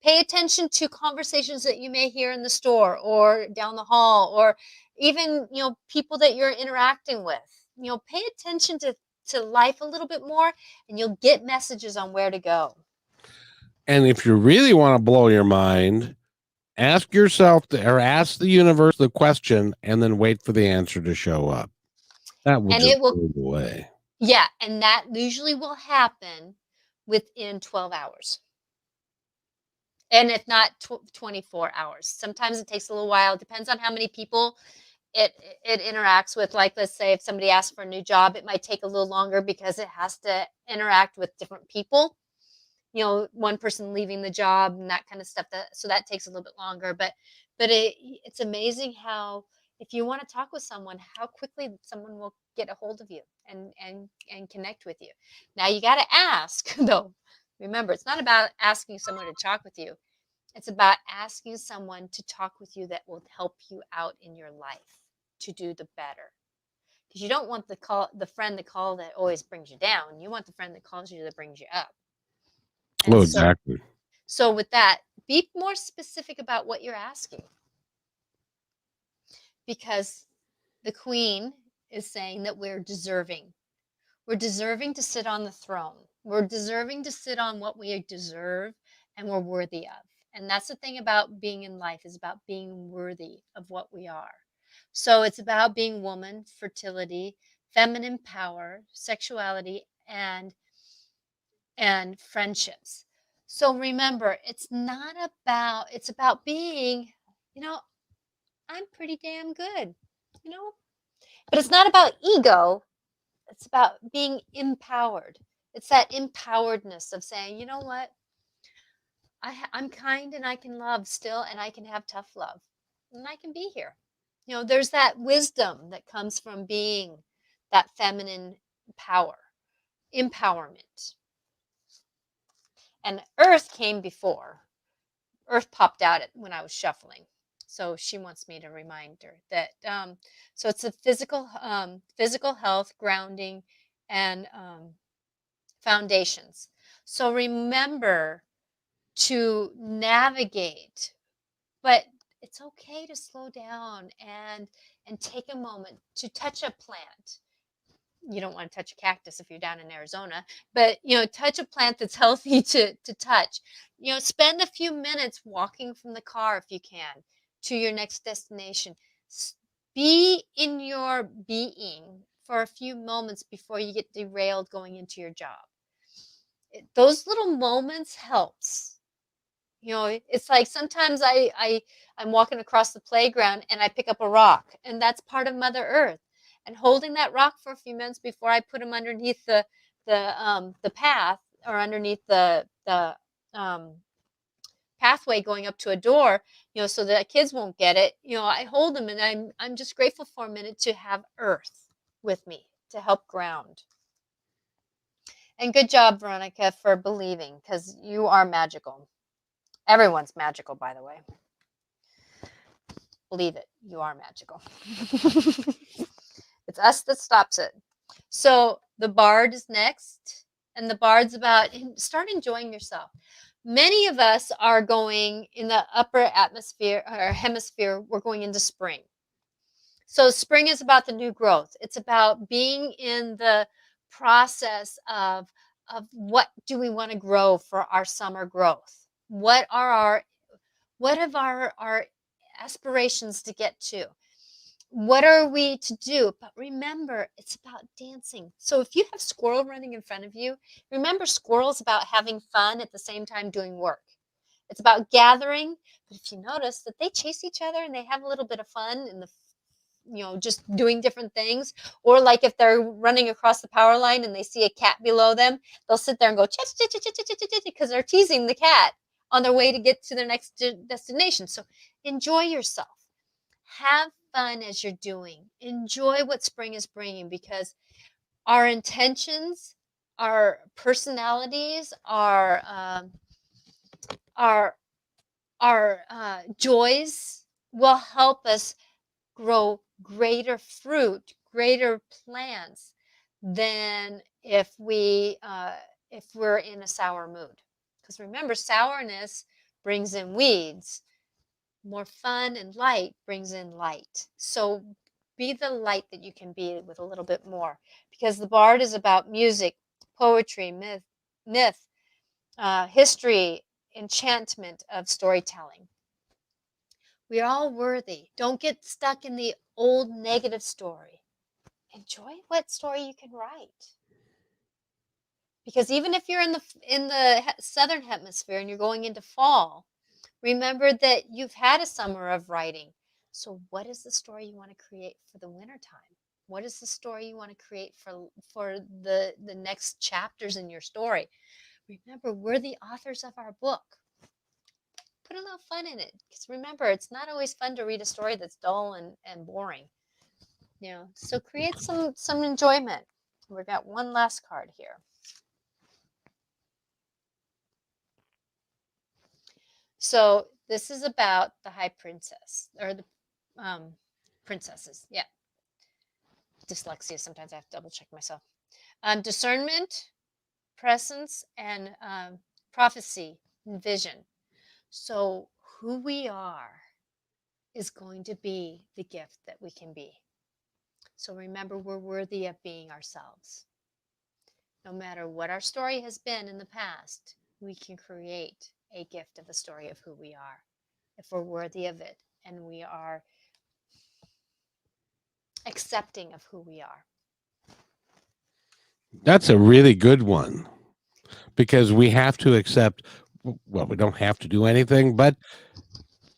Pay attention to conversations that you may hear in the store or down the hall, or even, people that you're interacting with. Pay attention to life a little bit more, and you'll get messages on where to go. And if you really want to blow your mind, ask yourself or ask the universe the question and then wait for the answer to show up. That will just blow you away. Yeah, and that usually will happen within 12 hours. And if not 24 hours. Sometimes it takes a little while. It depends on how many people it interacts with. Like, let's say if somebody asks for a new job, it might take a little longer because it has to interact with different people. One person leaving the job and that kind of stuff. So that takes a little bit longer. But it's amazing how, if you want to talk with someone, how quickly someone will get a hold of you and connect with you. Now you got to ask, though. Remember, it's not about asking someone to talk with you. It's about asking someone to talk with you that will help you out in your life to do the better. Because you don't want the friend that call that always brings you down. You want the friend that calls you that brings you up. And exactly. So with that, be more specific about what you're asking. Because the Queen is saying that we're deserving. We're deserving to sit on the throne. We're deserving to sit on what we deserve and we're worthy of. And that's the thing about being in life, is about being worthy of what we are. So it's about being woman, fertility, feminine power, sexuality, and friendships. So remember, it's about being, I'm pretty damn good, but it's not about ego. It's about being empowered. It's that empoweredness of saying, you know what? I'm kind and I can love still, and I can have tough love, and I can be here. There's that wisdom that comes from being that feminine power, empowerment. And Earth came before. Earth popped out when I was shuffling. So she wants me to remind her that, so it's a physical health, grounding, and foundations. So remember to navigate, but it's okay to slow down and take a moment to touch a plant. You don't want to touch a cactus if you're down in Arizona, but touch a plant that's healthy to touch. Spend a few minutes walking from the car, if you can, to your next destination. Be in your being for a few moments before you get derailed going into your job. Those little moments helps. You know, it's like sometimes I'm walking across the playground and I pick up a rock, and that's part of Mother Earth. And holding that rock for a few minutes before I put them underneath the path, or underneath the pathway going up to a door, you know, so that kids won't get it. You know, I hold them, and I'm just grateful for a minute to have Earth with me to help ground. And good job, Veronica, for believing, because you are magical. Everyone's magical, by the way. Believe it, you are magical. It's us that stops it. So the bard is next, and the bard's about start enjoying yourself. Many of us are going in the upper atmosphere or hemisphere, we're going into spring. So spring is about the new growth. It's about being in the process of what do we want to grow for our summer growth? What have our aspirations to get to? What are we to do? But remember, it's about dancing. So if you have squirrel running in front of you, remember squirrel's about having fun at the same time doing work. It's about gathering. But if you notice that they chase each other and they have a little bit of fun in the, you know, just doing different things. Or like if they're running across the power line and they see a cat below them, they'll sit there and go because they're teasing the cat on their way to get to their next destination. So enjoy yourself. Have fun as you're doing. Enjoy what spring is bringing, because our intentions, our personalities, our joys will help us grow greater fruit, greater plants than if we're in a sour mood. Because remember, sourness brings in weeds. More fun and light brings in light. So be the light that you can be with a little bit more, because the bard is about music, poetry, myth, history, enchantment of storytelling. We are all worthy. Don't get stuck in the old negative story. Enjoy what story you can write. Because even if you're in the southern hemisphere and you're going into fall, remember that you've had a summer of writing. So what is the story you want to create for the wintertime? What is the story you want to create for the next chapters in your story? Remember, we're the authors of our book. Put a little fun in it. Because remember, it's not always fun to read a story that's dull and boring. You know, so create some enjoyment. We've got one last card here. So this is about the high princess, or the princesses. Yeah. Dyslexia. Sometimes I have to double check myself. Discernment, presence, and prophecy and vision. So who we are is going to be the gift that we can be. So remember, we're worthy of being ourselves. No matter what our story has been in the past, we can create a gift of a story of who we are if we're worthy of it and we are accepting of who we are. That's a really good one, because we have to accept, well, we don't have to do anything, but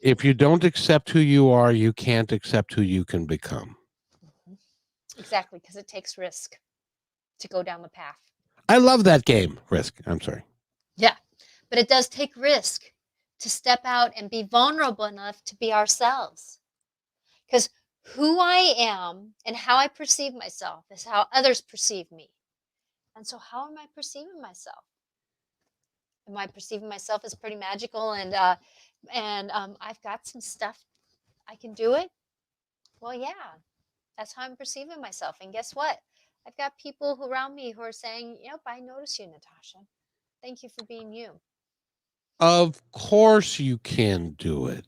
if you don't accept who you are, you can't accept who you can become. Exactly, because it takes risk to go down the path. I love that game, Risk. I'm sorry. Yeah, but it does take risk to step out and be vulnerable enough to be ourselves. Because who I am and how I perceive myself is how others perceive me. And so how am I perceiving myself? Am I perceiving myself as pretty magical and I've got some stuff, I can do it? Well, yeah, that's how I'm perceiving myself. And guess what? I've got people around me who are saying, yep, I notice you, Natasha. Thank you for being you. Of course you can do it.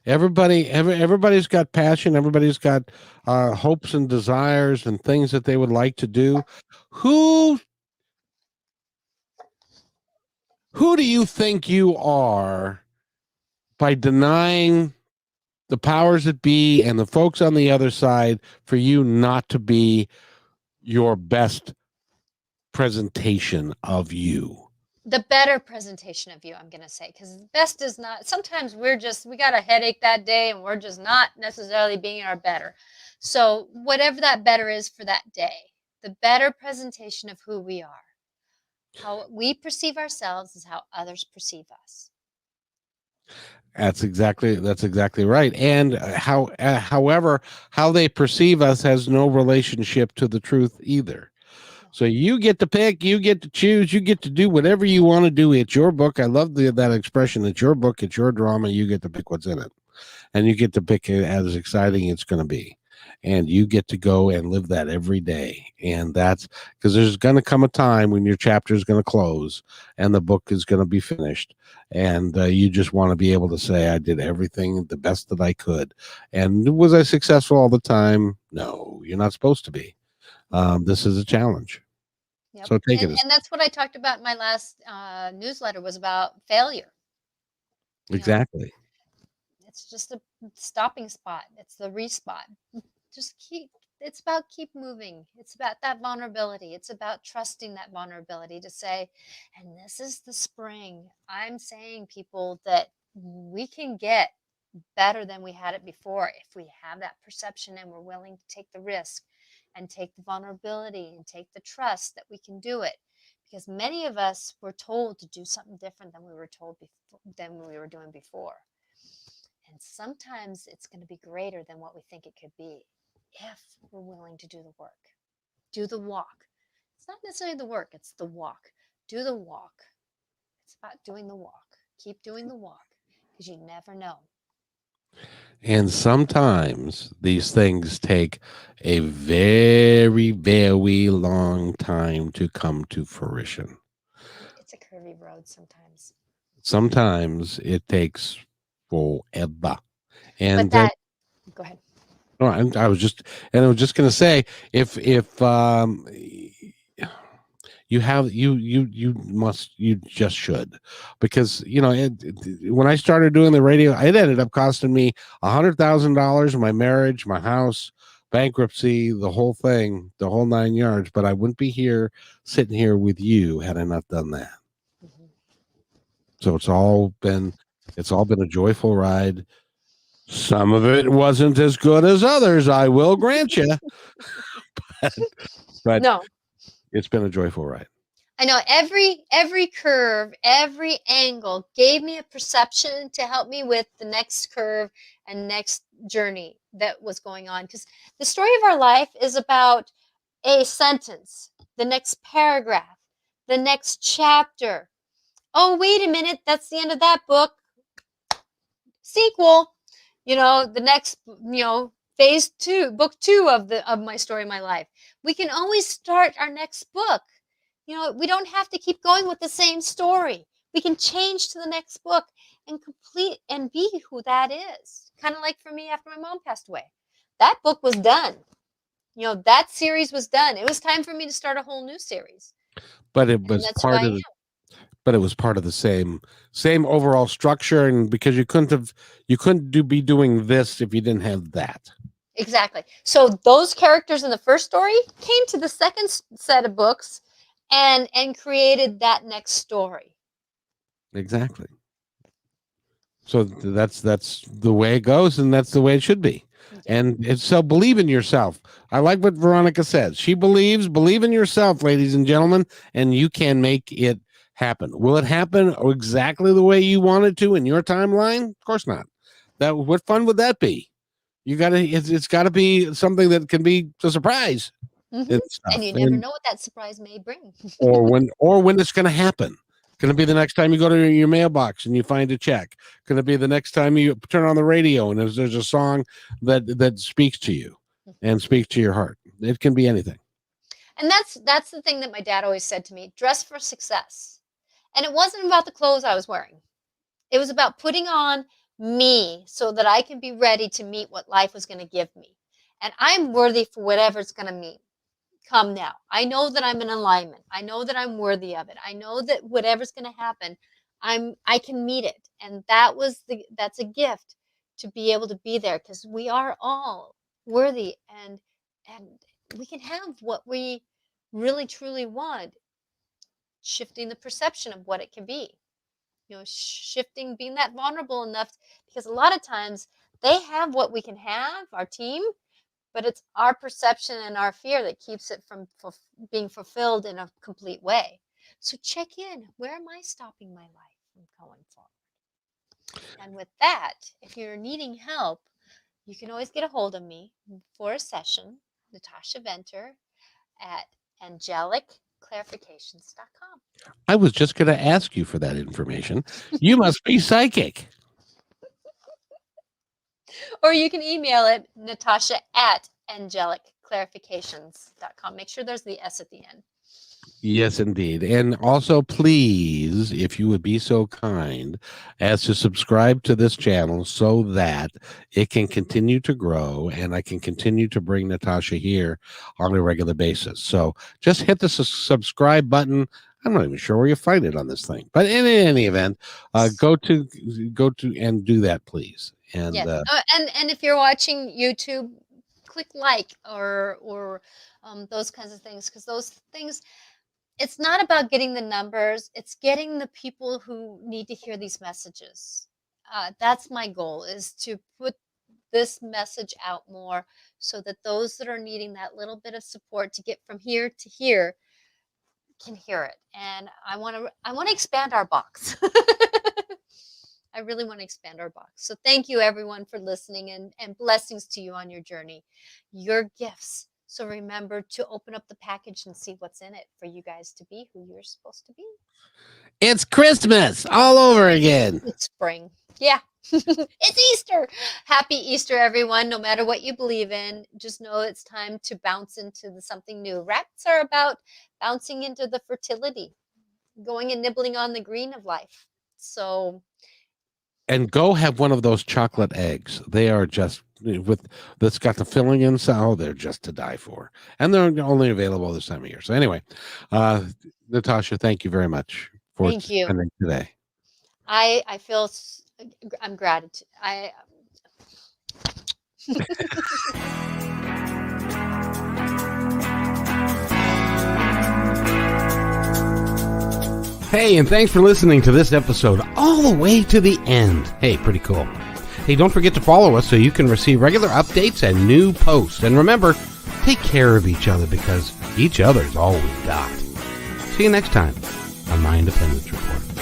Everybody's got passion. Everybody's got hopes and desires and things that they would like to do. Who do you think you are by denying the powers that be and the folks on the other side for you not to be your best presentation of you. The better presentation of you, I'm going to say, because best is not, sometimes we got a headache that day and we're just not necessarily being our better. So whatever that better is for that day, the better presentation of who we are, how we perceive ourselves is how others perceive us. That's exactly right. And however, how they perceive us has no relationship to the truth either. No. So you get to pick, you get to choose, you get to do whatever you want to do. It's your book. I love that expression. It's your book. It's your drama. You get to pick what's in it, and you get to pick it as exciting it's going to be, and you get to go and live that every day. And that's because there's going to come a time when your chapter is going to close and the book is going to be finished, and you just want to be able to say, I did everything the best that I could. And was I successful all the time? No, you're not supposed to be. This is a challenge. Yep. So take it. And that's what I talked about in my last newsletter, was about failure. Exactly. It's just a stopping spot. It's the respot. Just it's about keep moving. It's about that vulnerability. It's about trusting that vulnerability to say, and this is the spring. I'm saying, people, that we can get better than we had it before if we have that perception and we're willing to take the risk and take the vulnerability and take the trust that we can do it. Because many of us were told to do something different than we were told before, than we were doing before. And sometimes it's going to be greater than what we think it could be if we're willing to do the work. Do the walk. It's not necessarily the work, it's the walk. Do the walk. It's about doing the walk. Keep doing the walk, because you never know. And sometimes these things take a very, very long time to come to fruition. It's a curvy road sometimes. Sometimes it takes forever. And But that, go ahead. no, I was just going to say, if you just should, because when I started doing the radio, it ended up costing me $100,000, my marriage, my house, bankruptcy, the whole thing, the whole 9 yards. But I wouldn't be here sitting here with you had I not done that. Mm-hmm. So it's all been a joyful ride. Some of it wasn't as good as others, I will grant you, but No, it's been a joyful ride. I know every curve, every angle gave me a perception to help me with the next curve and next journey that was going on. Because the story of our life is about a sentence, the next paragraph, the next chapter. Oh, wait a minute, that's the end of that book. Sequel. The next, phase 2, book 2 of my story, my life. We can always start our next book. We don't have to keep going with the same story. We can change to the next book and complete and be who that is. Kind of like for me after my mom passed away. That book was done. That series was done. It was time for me to start a whole new series. But it And was that's who I part of am. but it was part of the same overall structure, and because you couldn't be doing this if you didn't have that. Exactly. So those characters in the first story came to the second set of books and created that next story. Exactly. So that's the way it goes, and that's the way it should be. Yeah. And so believe in yourself. I like what Veronica says. She believe in yourself, ladies and gentlemen, and you can make it happen. Will it happen exactly the way you want it to in your timeline? Of course not. What fun would that be? It's got to be something that can be a surprise Mm-hmm. and stuff. And you never know what that surprise may bring. or when it's going to happen. Going to be the next time you go to your mailbox and you find a check. Going to be the next time you turn on the radio and there's a song that speaks to you and speaks to your heart. It can be anything. And that's the thing that my dad always said to me: dress for success. And it wasn't about the clothes I was wearing. It was about putting on me so that I can be ready to meet what life was going to give me. And I'm worthy for whatever it's going to mean. Come now. I know that I'm in alignment. I know that I'm worthy of it. I know that whatever's going to happen, I can meet it. And that's a gift, to be able to be there, because we are all worthy and we can have what we really truly want, shifting the perception of what it can be. Shifting, being that vulnerable enough, because a lot of times they have what we can have, our team, but it's our perception and our fear that keeps it from being fulfilled in a complete way. So check in. Where am I stopping my life from going forward? And with that, if you're needing help, you can always get a hold of me for a session, Natasha Venter at angelicclarifications.com. I was just going to ask you for that information. You must be psychic. Or you can email it, Natasha at angelicclarifications.com. Make sure there's the S at the end. Yes, indeed. And also, please, if you would be so kind as to subscribe to this channel so that it can continue to grow and I can continue to bring Natasha here on a regular basis. So just hit the subscribe button. I'm not even sure where you find it on this thing, but in any event, go to and do that, please. And yes. And if you're watching YouTube, click like or those kinds of things, because those things, it's not about getting the numbers, it's getting the people who need to hear these messages. That's my goal, is to put this message out more so that those that are needing that little bit of support to get from here to here can hear it. And I want to expand our box. I really want to expand our box. So thank you everyone for listening, and blessings to you on your journey. Your gifts. So remember to open up the package and see what's in it for you guys to be who you're supposed to be. It's Christmas all over again. It's spring. Yeah. It's Easter. Happy Easter, everyone. No matter what you believe in, just know it's time to bounce into something new. Rats are about bouncing into the fertility, going and nibbling on the green of life. So... and go have one of those chocolate eggs. They are just that's got the filling inside. Oh, they're just to die for. And they're only available this time of year. So anyway, Natasha, thank you very much for spending today. I feel I'm gratitude. Hey, and thanks for listening to this episode all the way to the end. Hey, pretty cool. Hey, don't forget to follow us so you can receive regular updates and new posts. And remember, take care of each other, because each other's all we've got. See you next time on My Independence Report.